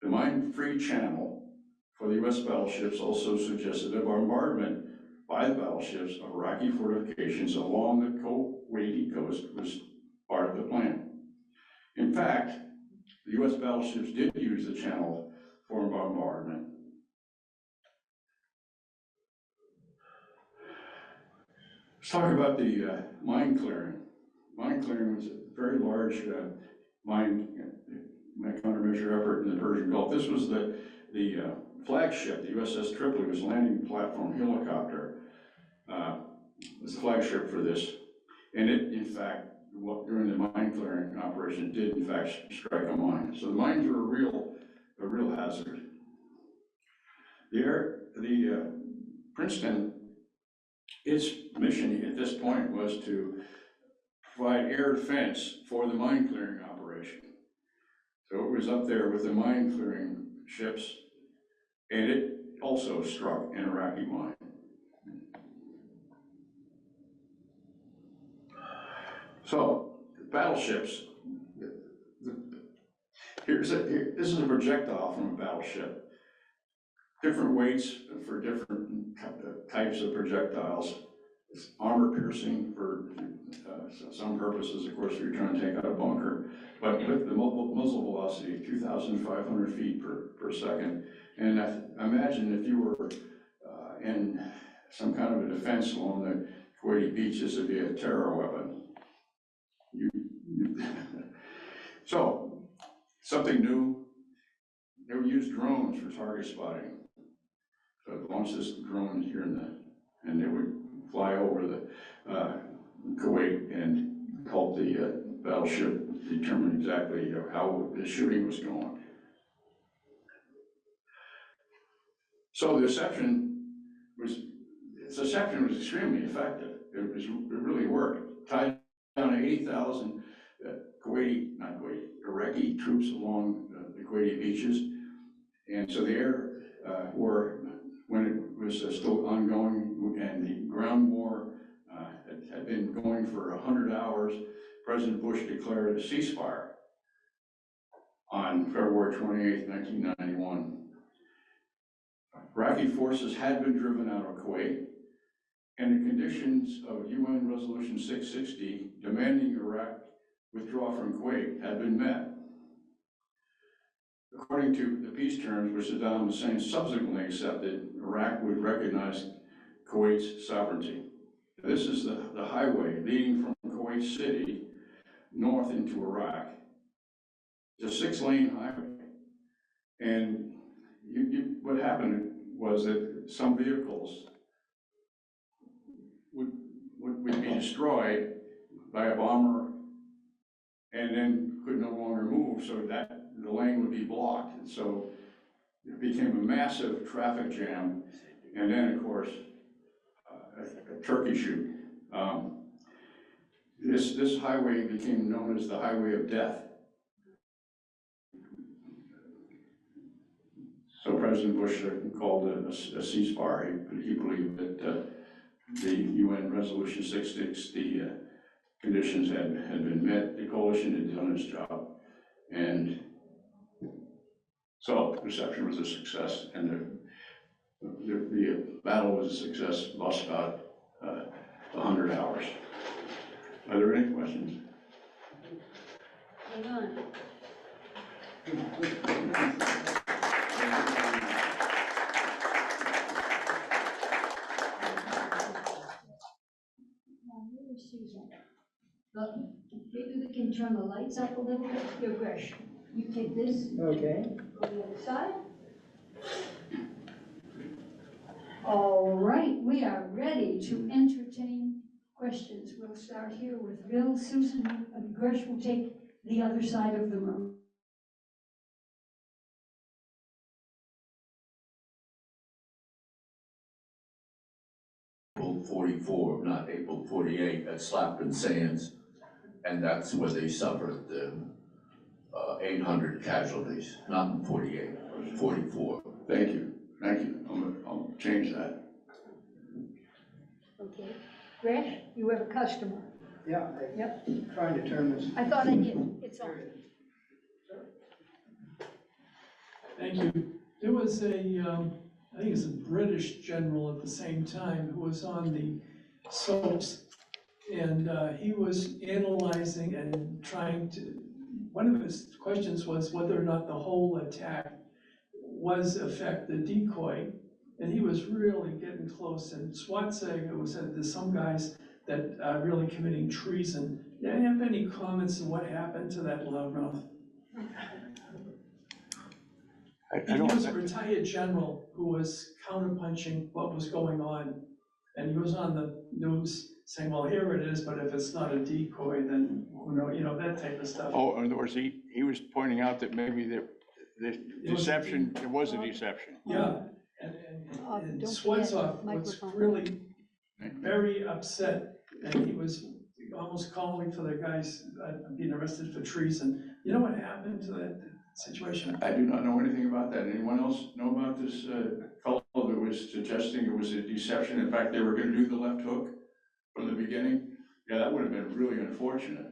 S2: The mine-free channel for the U.S. battleships also suggested a bombardment by the battleships of Iraqi fortifications along the Kuwaiti coast was part of the plan. In fact, the U.S. battleships did use the channel for bombardment. Let's talk about the mine clearing. Mine clearing was a very large mine countermeasure effort in the Persian Gulf. This was the flagship, the USS Tripoli, was landing platform helicopter. Was the flagship for this. And it, in fact, during the mine clearing operation, did in fact strike a mine. So the mines were a real hazard. The Princeton, its mission at this point was to provide air defense for the mine clearing operation. So it was up there with the mine clearing ships, and it also struck an Iraqi mine. So battleships, this is a projectile from a battleship. Different weights for different types of projectiles. It's armor piercing for some purposes, of course, if you're trying to take out a bunker. But with the muzzle velocity, 2,500 feet per second. And imagine if you were in some kind of a defense along the Kuwaiti beach, this would be a terror weapon. So, something new, they would use drones for target spotting. So I'd launch this drone here and they would fly over the Kuwait and help the battleship determine exactly how the shooting was going. So the deception was extremely effective. It really worked. Tied down to 80,000 Iraqi troops along the Kuwaiti beaches. And so the air war, when it was still ongoing, and the ground war had been going for 100 hours, President Bush declared a ceasefire on February 28, 1991. Iraqi forces had been driven out of Kuwait, and the conditions of UN Resolution 660 demanding Iraq withdraw from Kuwait had been met. According to the peace terms, which Saddam Hussein subsequently accepted, Iraq would recognize Kuwait's sovereignty. This is the highway leading from Kuwait City north into Iraq. It's a 6-lane highway. And what happened was that some vehicles would be destroyed by a bomber and then could no longer move, so that the lane would be blocked. And so it became a massive traffic jam. And then, of course, a turkey shoot. This highway became known as the Highway of Death. So President Bush called a ceasefire. He believed that the UN Resolution 660 conditions had been met. The coalition had done its job. And so reception was a success, and the battle was a success, lost about 100 hours. Are there any questions?
S1: Hang on. Look, maybe we can turn the lights up a little bit. Here, Gresh, you take this,
S3: Okay.
S1: go to the other side. All right, we are ready to entertain questions. We'll start here with Bill, Susan, and Gresh will take the other side of the room.
S4: April 44, not April 48, at Slapton Sands, and that's where they suffered the 800 casualties, not in 48, 44.
S2: Thank you, thank you. I'll change that.
S1: Okay. Gresh, you have a customer.
S3: Yeah,
S1: Yep.
S3: I'm trying to turn this.
S1: I thought I did. It's on.
S5: Thank you. There was a, I think it's a British general at the same time who was on the soaps. And he was analyzing and trying to, one of his questions was whether or not the whole attack was affect the decoy. And he was really getting close. And Schwarzenegger said there's some guys that are really committing treason. Do you have any comments on what happened to that loudmouth? He was a retired general who was counterpunching what was going on. And he was on the news saying, well, here it is, but if it's not a decoy, then who knows, you know, that type of stuff.
S2: Oh, in other words, he was pointing out that maybe the deception, it was a deception.
S5: Yeah, and
S1: Don't
S5: Schwarzenegger
S1: forget,
S5: was
S1: microphone.
S5: really very upset, and he was almost calling for the guys being arrested for treason. You know what happened to that situation?
S2: I do not know anything about that. Anyone else know about this fellow that was suggesting it was a deception? In fact, they were gonna do the left hook from the beginning? Yeah, that would have been really unfortunate.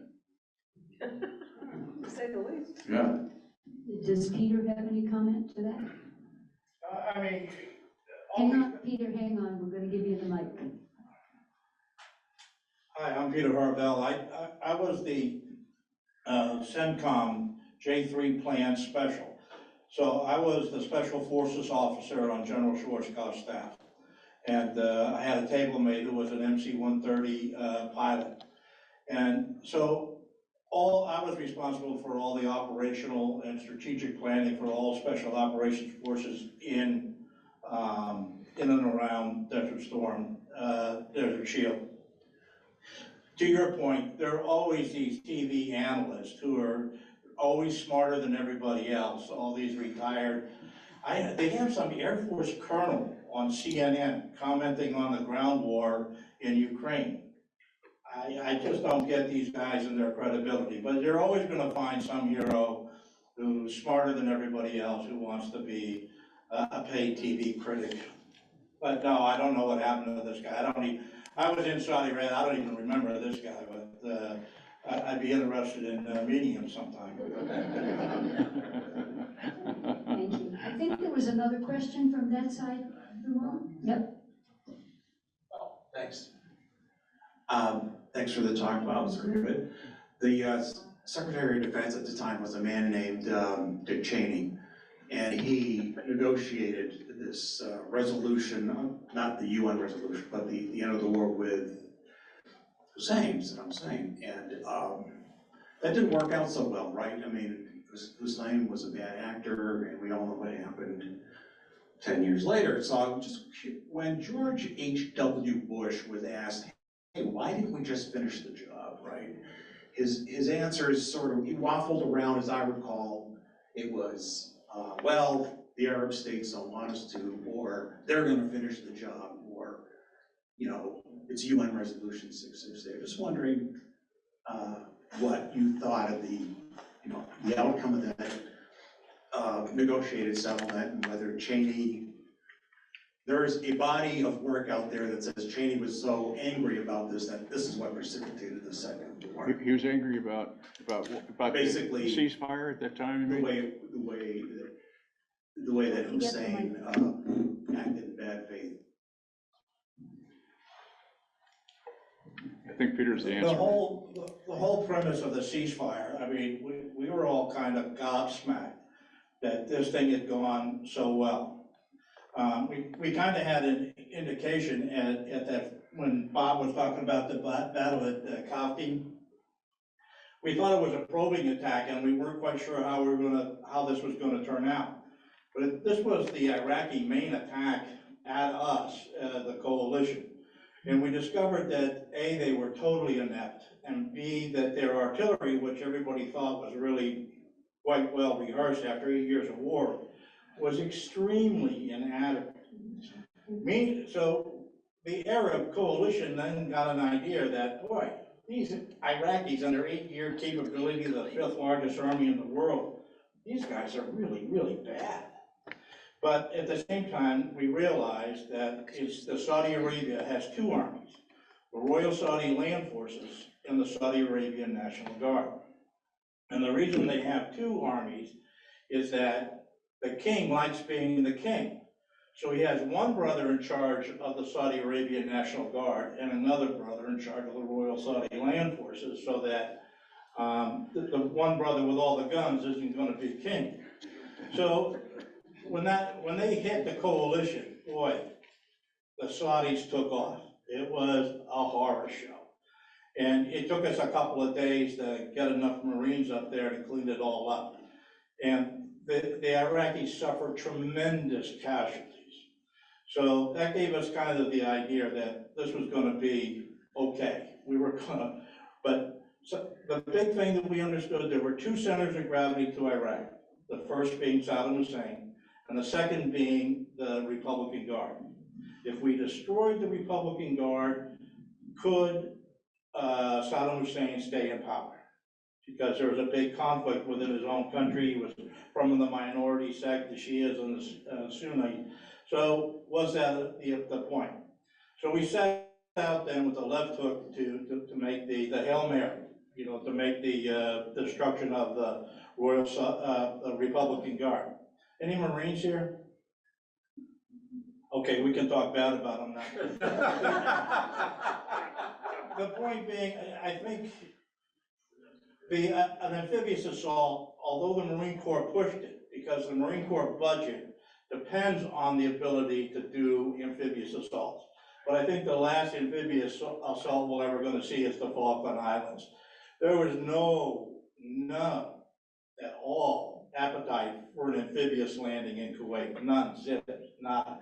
S6: To say the least.
S2: Yeah.
S1: Does Peter have any comment to that?
S3: I mean,
S1: Hang on, Peter, hang on. We're gonna give you the mic.
S7: Hi, I'm Peter Harvell. I was the CENTCOM J3 Plan Special. So I was the Special Forces officer on General Schwarzkopf's staff. And I had a table mate who was an MC-130 pilot. And so I was responsible for all the operational and strategic planning for all special operations forces in and around Desert Storm, Desert Shield. To your point, there are always these TV analysts who are always smarter than everybody else, all these retired. They have some Air Force colonel on CNN commenting on the ground war in Ukraine. I just don't get these guys and their credibility, but you're always gonna find some hero who's smarter than everybody else who wants to be a paid TV critic. But no, I don't know what happened to this guy. I was in Saudi Arabia, I don't even remember this guy, but I'd be interested in meeting him sometime.
S1: Thank you. I think there was another question from that side of the room. Yep.
S8: Thanks. Thanks for the talk, Bob, it was very good. The Secretary of Defense at the time was a man named Dick Cheney, and he negotiated this resolution, not the UN resolution, but the end of the war with Hussein, Saddam Hussein, and that didn't work out so well, right? I mean, Hussein was a bad actor, and we all know what happened 10 years later. So just when George H.W. Bush was asked, hey, why didn't we just finish the job, right? His answer is sort of, he waffled around, as I recall. It was, well, the Arab states don't want us to, or they're gonna finish the job, or, you know, it's UN Resolution 668. Just wondering what you thought of the outcome of that negotiated settlement, and whether Cheney, there's a body of work out there that says Cheney was so angry about this that this is what precipitated the second war.
S2: He was angry about
S8: Basically
S2: the ceasefire at that time, you mean?
S8: The way that Hussein acted in bad faith.
S2: I think Peter's the
S7: The
S2: answer.
S7: whole premise of the ceasefire, I mean, we were all kind of gobsmacked that this thing had gone so well. We kind of had an indication at that, when Bob was talking about the battle at Kaftin, we thought it was a probing attack, and we weren't quite sure how this was gonna turn out. But this was the Iraqi main attack at us, the coalition. And we discovered that A, they were totally inept, and B, that their artillery, which everybody thought was really quite well rehearsed after 8 years of war, was extremely inadequate. So the Arab coalition then got an idea that, boy, these Iraqis and their 8-year capability, the 5th largest army in the world, these guys are really, really bad. But at the same time, we realized that Saudi Arabia has 2 armies, the Royal Saudi Land Forces and the Saudi Arabian National Guard. And the reason they have 2 armies is that the king likes being the king. So he has one brother in charge of the Saudi Arabian National Guard and another brother in charge of the Royal Saudi Land Forces, so that the one brother with all the guns isn't going to be king. So when they hit the coalition, boy, the Saudis took off. It was a horror show. And it took us a couple of days to get enough Marines up there to clean it all up. And the Iraqis suffered tremendous casualties. So that gave us kind of the idea that this was going to be okay. We were going to, but so the big thing that we understood, there were 2 centers of gravity to Iraq. The first being Saddam Hussein, and the second being the Republican Guard. If we destroyed the Republican Guard, could Saddam Hussein stay in power? Because there was a big conflict within his own country. He was from the minority sect, the Shias and the Sunni. So was that the point? So we set out then with the left hook to make the Hail Mary, to make the destruction of the the Republican Guard. Any Marines here? Okay, we can talk bad about them now. The point being, I think an amphibious assault, although the Marine Corps pushed it, because the Marine Corps budget depends on the ability to do amphibious assaults. But I think the last amphibious assault we're ever going to see is the Falkland Islands. There was none at all appetite for an amphibious landing in Kuwait. None, zip, nada.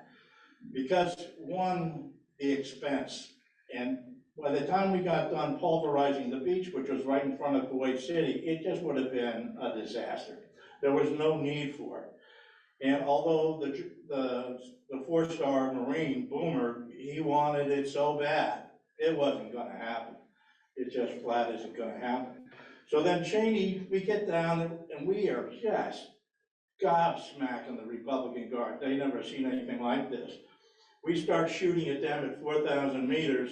S7: Because one, the expense, and by the time we got done pulverizing the beach, which was right in front of Kuwait City, it just would have been a disaster. There was no need for it. And although the 4-star Marine, Boomer, he wanted it so bad, it wasn't gonna happen. It just flat isn't gonna happen. So then Cheney, we get down and we are just gobsmacking the Republican Guard. They never seen anything like this. We start shooting at them at 4,000 meters,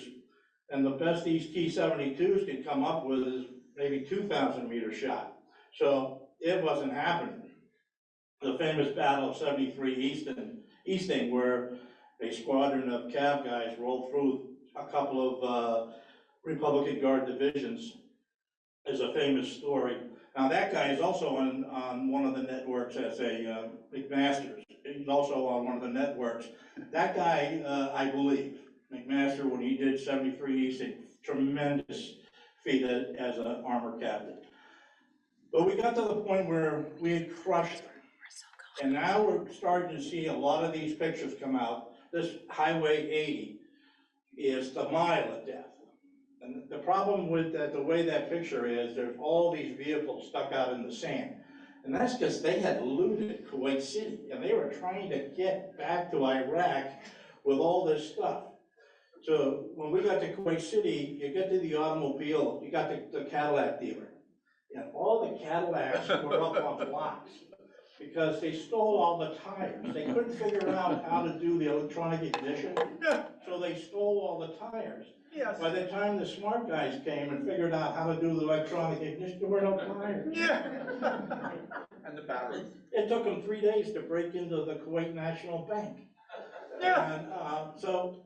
S7: and the best these T-72s can come up with is maybe 2,000 meter shot. So it wasn't happening. The famous Battle of 73 Easting, where a squadron of Cav guys rolled through a couple of Republican Guard divisions, is a famous story. Now that guy is also on one of the networks as a McMaster's. He's also on one of the networks. That guy, I believe, McMaster, when he did 73 Easting, tremendous feat as an armor captain. But we got to the point where we had crushed them. And now we're starting to see a lot of these pictures come out. This Highway 80 is the mile of death. And the problem with that, the way that picture is, there's all these vehicles stuck out in the sand. And that's because they had looted Kuwait City, and they were trying to get back to Iraq with all this stuff. So when we got to Kuwait City, you get to the automobile, you got the Cadillac dealer. And all the Cadillacs were up on blocks, because they stole all the tires. They couldn't figure out how to do the electronic ignition, so they stole all the tires.
S3: Yes.
S7: By the time the smart guys came and figured out how to do the electronic ignition, there were no tires.
S3: Yeah. And the batteries.
S7: It took them 3 days to break into the Kuwait National Bank.
S3: Yeah.
S7: And so,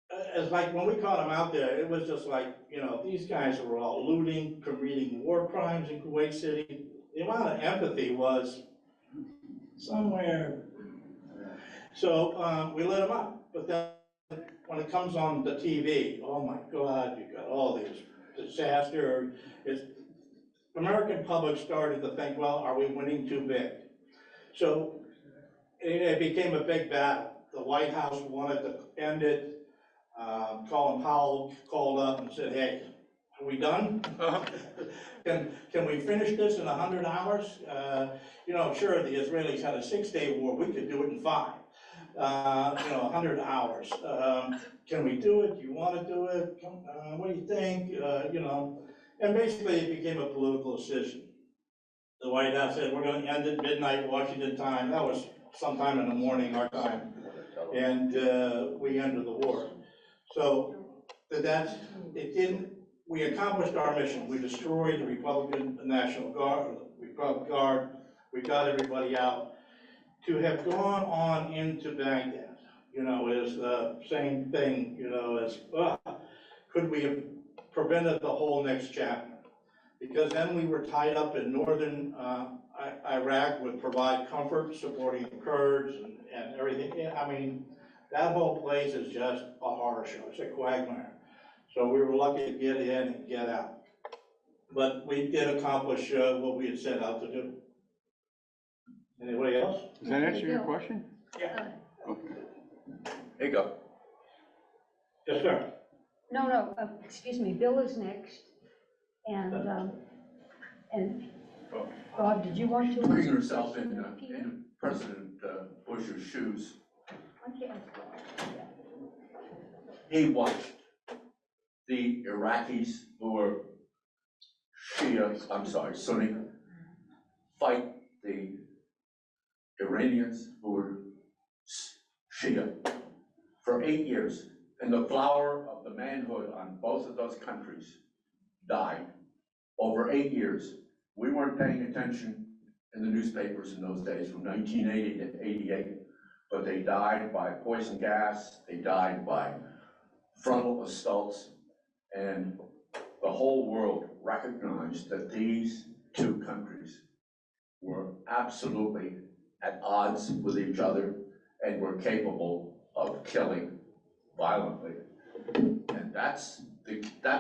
S7: it's like when we caught them out there, it was just like, these guys were all looting, committing war crimes in Kuwait City. The amount of empathy was somewhere. So we let them up, but then when it comes on the TV, oh my God, you got all these disaster is, the American public started to think, well, are we winning too big? So it became a big battle. The White House wanted to end it. Colin Powell called up and said, hey, are we done? Can we finish this in 100 hours? You know, sure, the Israelis had a 6-day war. We could do it in 5. 100 hours. Can we do it? Do you want to do it? What do you think? And basically it became a political decision. The White House said, we're going to end at midnight Washington time. That was sometime in the morning, our time. And we ended the war. So we accomplished our mission. We destroyed the Republican National Guard, Republic Guard. We got everybody out. To have gone on into Baghdad, is the same thing, as, could we have prevented the whole next chapter? Because then we were tied up in northern Iraq would provide comfort, supporting the Kurds and everything. I mean, that whole place is just a horror show. It's a quagmire. So we were lucky to get in and get out. But we did accomplish what we had set out to do. Anybody else?
S2: Does that answer your question?
S7: Yeah.
S2: Okay.
S4: Here you go.
S7: Yes, sir.
S1: No, excuse me, Bill is next. And Bob, did you want to?
S4: Putting yourself in President Bush's shoes, he watched the Iraqis who were Sunni, fight the Iranians who were Shia for 8 years. And the flower of the manhood on both of those countries died over 8 years. We weren't paying attention in the newspapers in those days from 1980 to 88, but they died by poison gas, they died by frontal assaults, and the whole world recognized that these two countries were absolutely at odds with each other and were capable of killing violently. And that's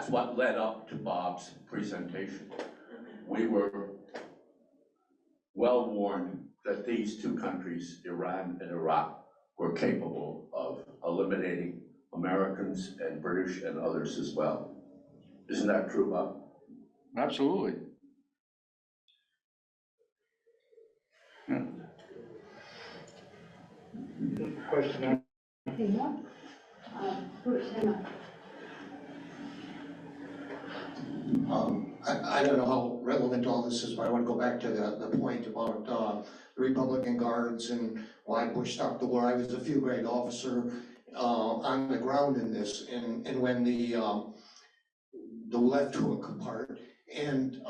S4: what led up to Bob's presentation. We were well warned that these two countries, Iran and Iraq, were capable of eliminating Americans and British and others as well. Isn't that true, Bob?
S2: Absolutely. Yeah.
S7: Question.
S1: Any more? Bruce, hang on.
S6: I don't know how relevant all this is, but I want to go back to the point about the Republican Guards and why Bush stopped the war. I was a field grade officer on the ground in this, and when the left took apart, and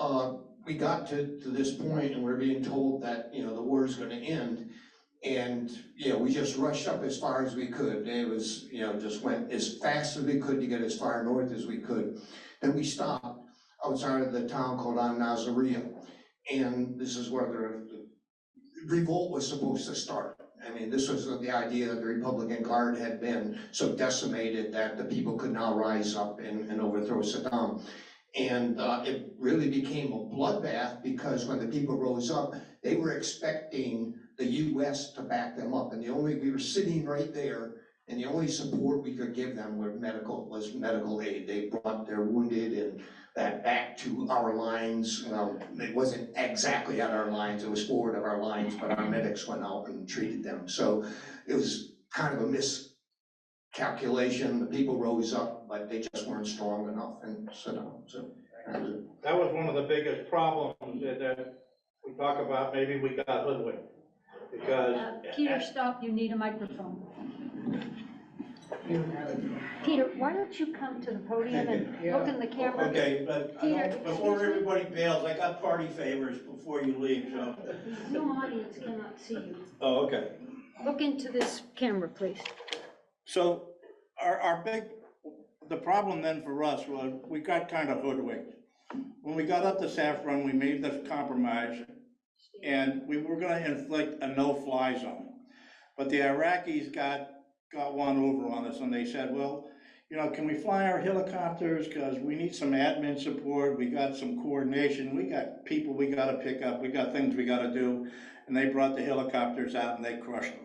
S6: we got to this point, and we're being told that the war is going to end, and we just rushed up as far as we could. It was just went as fast as we could to get as far north as we could. Then we stopped outside of the town called Al-Nazariya, and this is where the revolt was supposed to start. I mean, this was the idea that the Republican Guard had been so decimated that the people could now rise up and overthrow Saddam. And it really became a bloodbath because when the people rose up, they were expecting the U.S. to back them up. And we were sitting right there, and the only support we could give them was medical aid. They brought their wounded and that back to our lines. Well, it wasn't exactly at our lines, it was forward of our lines, but our medics went out and treated them. So it was kind of a miscalculation. The people rose up, but they just weren't strong enough and Saddam. So
S7: That was one of the biggest problems that we talk about. Maybe we got hoodwinked because.
S1: Peter, stop, you need a microphone. Peter, why don't you come to the podium and look in the camera?
S7: Okay, but
S1: Peter,
S7: before everybody bails, I got party favors before you leave, so.
S1: The Zoom audience cannot see you.
S7: Oh, okay.
S1: Look into this camera, please.
S7: So the problem then for us was we got kind of hoodwinked. When we got up to Saffron, we made this compromise and we were gonna inflict a no-fly zone. But the Iraqis got one over on us and they said, well, you know, can we fly our helicopters? Because we need some admin support, we got some coordination, we got people we gotta pick up, we got things we gotta do. And they brought the helicopters out and they crushed them.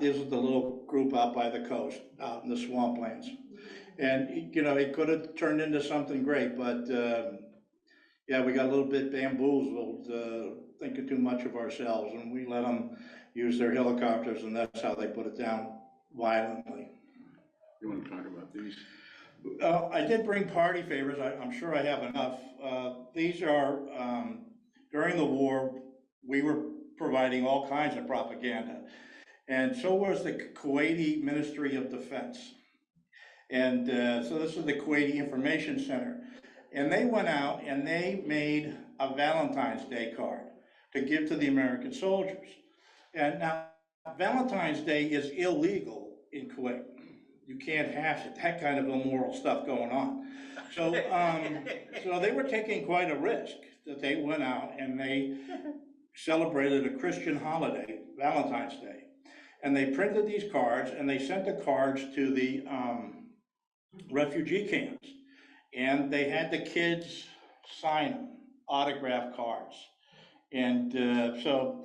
S7: This is the little group out by the coast, out in the swamplands. And, you know, it could have turned into something great, but, yeah, we got a little bit bamboozled, thinking too much of ourselves, and we let them use their helicopters, and that's how they put it down violently.
S2: You want to talk about these?
S7: I did bring party favors, I'm sure I have enough. These are, during the war, we were providing all kinds of propaganda. And so was the Kuwaiti Ministry of Defense. And so this is the Kuwaiti Information Center. And they went out and they made a Valentine's Day card to give to the American soldiers. And now, Valentine's Day is illegal in Kuwait. You can't have that kind of immoral stuff going on. So, so they were taking quite a risk that they went out and they celebrated a Christian holiday, Valentine's Day. And they printed these cards and they sent the cards to the refugee camps. And they had the kids sign them, autograph cards. And so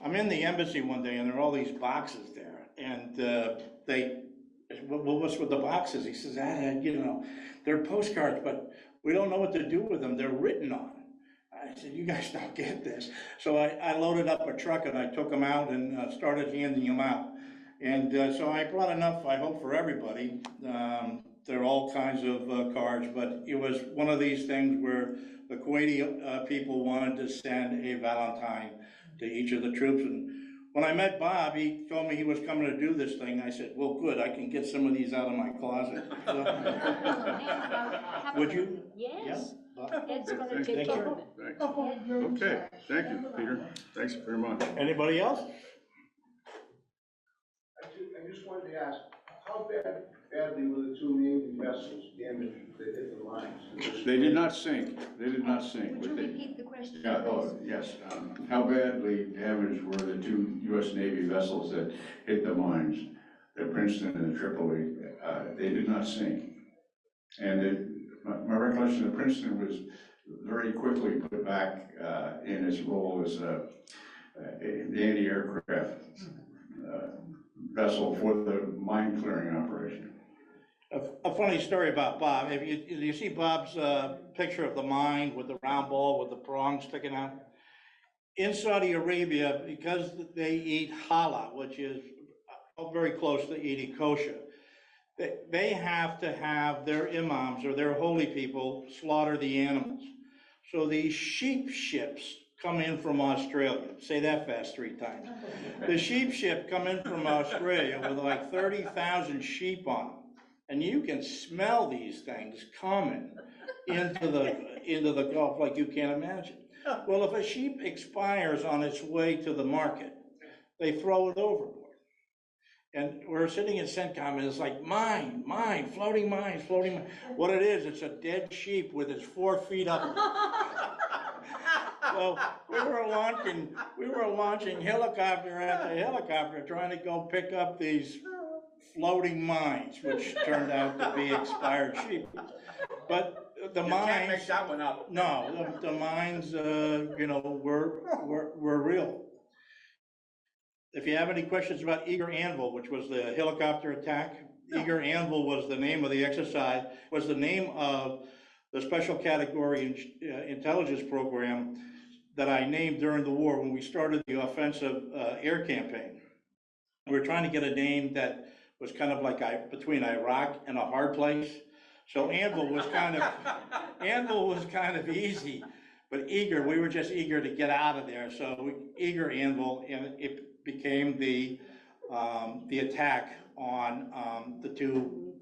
S7: I'm in the embassy one day and there are all these boxes there. And what's with the boxes? He says, you know, they're postcards, but we don't know what to do with them. They're written on. I said, you guys don't get this. So I loaded up a truck and I took them out and started handing them out. And so I brought enough, I hope, for everybody. There are all kinds of cards, but it was one of these things where the Kuwaiti people wanted to send a Valentine to each of the troops. And when I met Bob, he told me he was coming to do this thing. I said, well, good, I can get some of these out of my closet. So, would you?
S1: Yes.
S7: Yeah?
S1: Ed's gonna
S2: Thank
S1: take
S2: you.
S1: care of it.
S2: Thanks. Okay, thank you, Peter. Thanks very much.
S7: Anybody else?
S9: I just wanted to ask, how badly were the two Navy vessels damaged that hit the lines?
S2: They did not sink. They did not sink.
S1: Would you
S2: but they-
S1: repeat the question?
S2: Yeah, oh, yes. How badly damaged were the two U.S. Navy vessels that hit the mines, the Princeton and the Tripoli? They did not sink. And my recollection of Princeton was very quickly put back in its role as the anti-aircraft vessel for the mine clearing operation.
S7: A funny story about Bob. If you see Bob's picture of the mine with the round ball with the prongs sticking out? In Saudi Arabia, because they eat halal, which is very close to eating kosher, they have to have their imams or their holy people slaughter the animals. So these sheep ships come in from Australia. Say that fast 3 times. The sheep ship come in from Australia with like 30,000 sheep on them. And you can smell these things coming into the Gulf like you can't imagine. Well, if a sheep expires on its way to the market, they throw it overboard. And we're sitting in CENTCOM and it's like, mine, floating mines. What it is, it's a dead sheep with its 4 feet up. So we were launching helicopter after helicopter trying to go pick up these floating mines, which turned out to be expired sheep. But the mines.
S3: You can't make that one up.
S7: No, the mines, you know, were real. If you have any questions about Eager Anvil, which was the helicopter attack, Eager Anvil was the name of the exercise, was the name of the special category intelligence program that I named during the war when we started the offensive air campaign. We were trying to get a name that was kind of like between Iraq and a hard place. So Anvil was kind of easy, but Eager, we were just eager to get out of there. So Eager Anvil, and it became the attack on the 2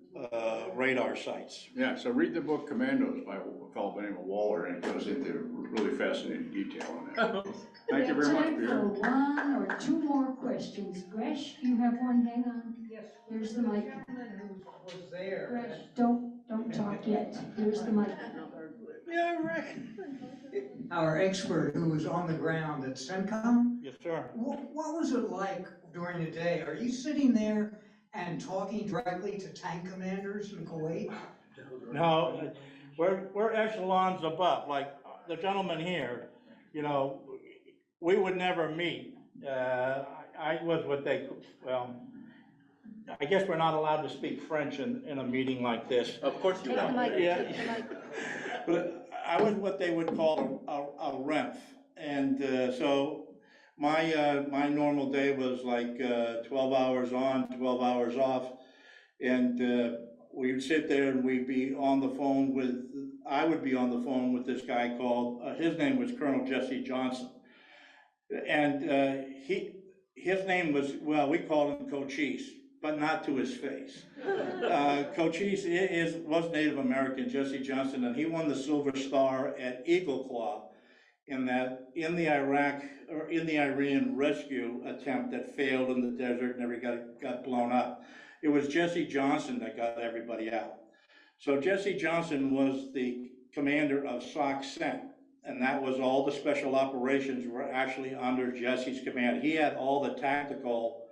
S7: radar sites.
S2: Yeah, so read the book Commandos by a fellow by the name of Waller, and it goes into really fascinating detail on that. Thank you very much,
S1: Time for
S2: Peter.
S1: 1 or 2 more questions. Gresh, you have one, hang on.
S10: Yes.
S1: Here's the mic.
S10: gentleman who was there.
S1: Gresh, don't talk yet. Here's the mic.
S10: Yeah, right. Our expert who was on the ground at CENTCOM,
S7: Yes, sir.
S10: what was it like during the day? Are you sitting there and talking directly to tank commanders in Kuwait?
S7: No, we're echelons above, like the gentleman here, you know, we would never meet. I was what they, well, I guess we're not allowed to speak French in a meeting like this.
S4: Of course you
S1: Take the
S4: are.
S1: mic,
S7: Yeah.
S1: take the mic.
S7: But I was what they would call a renf, and so my normal day was like 12 hours on, 12 hours off, and we would sit there and we'd be on the phone with, I would be on the phone with this guy called, his name was Colonel Jesse Johnson, and his name was, well, we called him Cochise, but not to his face. Cochise was Native American, Jesse Johnson, and he won the Silver Star at Eagle Claw in the Iran rescue attempt that failed in the desert and never got blown up. It was Jesse Johnson that got everybody out. So Jesse Johnson was the commander of SOC CENT, and that was all the special operations were actually under Jesse's command. He had all the tactical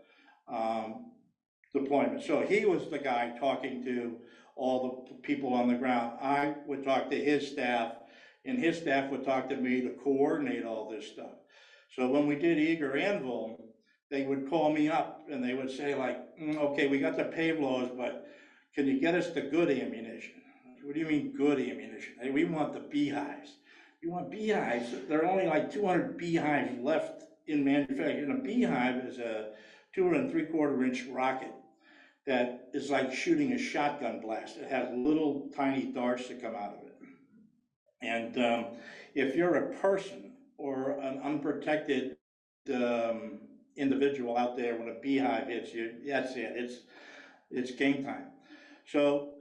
S7: deployment. So he was the guy talking to all the people on the ground. I would talk to his staff, and his staff would talk to me to coordinate all this stuff. So when we did Eager Anvil, they would call me up and they would say like, okay, we got the Pavlos, but can you get us the good ammunition? What do you mean good ammunition? Hey, we want the beehives. You want beehives? There are only like 200 beehives left in manufacturing. And a beehive is a 2 3/4 inch rocket that is like shooting a shotgun blast. It has little tiny darts that come out of it. And if you're a person or an unprotected individual out there when a beehive hits you, that's it. It's game time. So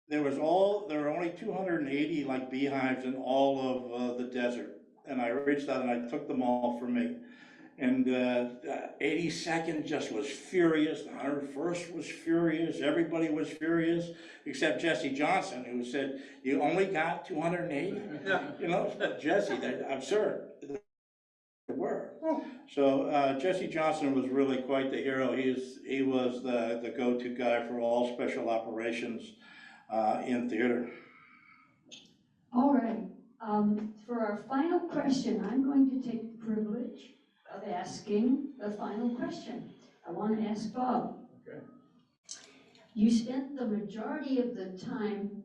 S7: there were only 280 like beehives in all of the desert, and I reached out and I took them all for me. And 82nd just was furious, the 101st was furious, everybody was furious, except Jesse Johnson, who said, you only got 280? You know, Jesse, they're absurd. They were. So Jesse Johnson was really quite the hero. He was the go-to guy for all special operations in theater.
S1: All right, for our final question, I'm going to take the privilege of asking the final question. I want to ask Bob.
S2: Okay.
S1: You spent the majority of the time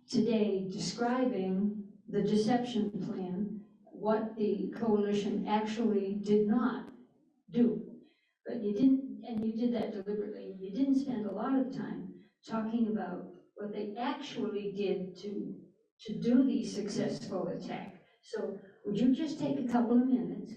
S1: today describing the deception plan, what the coalition actually did not do. But you didn't, and you did that deliberately, you didn't spend a lot of time talking about what they actually did to do the successful attack. So would you just take a couple of minutes,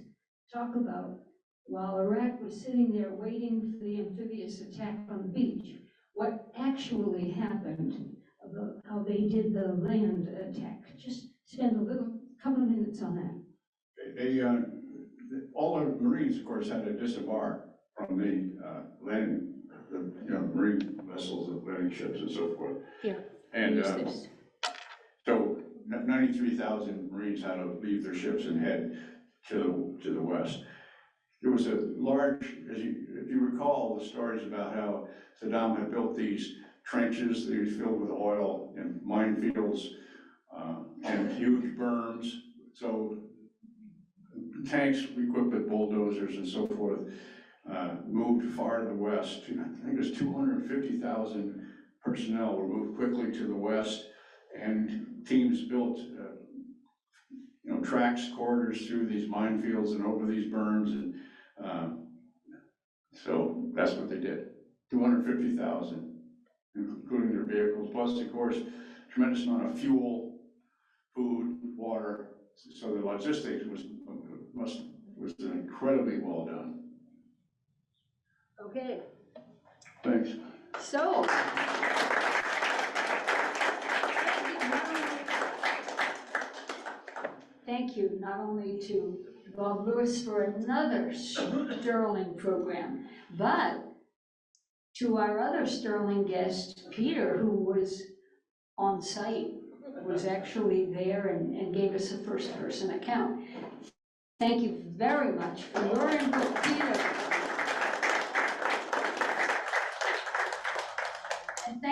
S1: talk about, while Iraq was sitting there waiting for the amphibious attack on the beach, what actually happened, about how they did the land attack? Just spend a couple of minutes on that.
S2: They all the Marines, of course, had to disembark from the landing, Marine vessels, the landing ships and so forth.
S1: Here,
S2: And
S1: use this.
S2: so 93,000 Marines had to leave their ships and head to the west. There was a large, if you recall the stories about how Saddam had built these trenches that was filled with oil and minefields and huge berms. So tanks equipped with bulldozers and so forth moved far to the west. I think it was 250,000 personnel were moved quickly to the west, and teams built tracks, corridors through these minefields and over these berms, and so that's what they did. 250,000, including their vehicles, plus of course, tremendous amount of fuel, food, water. So the logistics was incredibly well done.
S1: Okay,
S2: Thanks.
S1: so. Thank you not only to Bob Lewis for another sterling program, but to our other sterling guest, Peter, who was on site, was actually there and gave us a first-person account. Thank you very much for your input, Peter.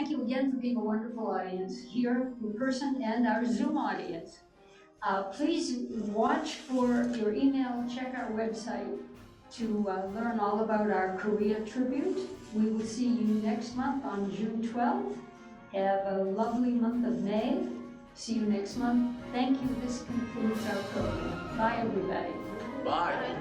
S1: thank you again for being a wonderful audience here in person and our Zoom audience. Please watch for your email, check our website to learn all about our Korea tribute. We will see you next month on June 12th. Have a lovely month of May. See you next month. Thank you. This concludes our program. Bye, everybody.
S4: Bye.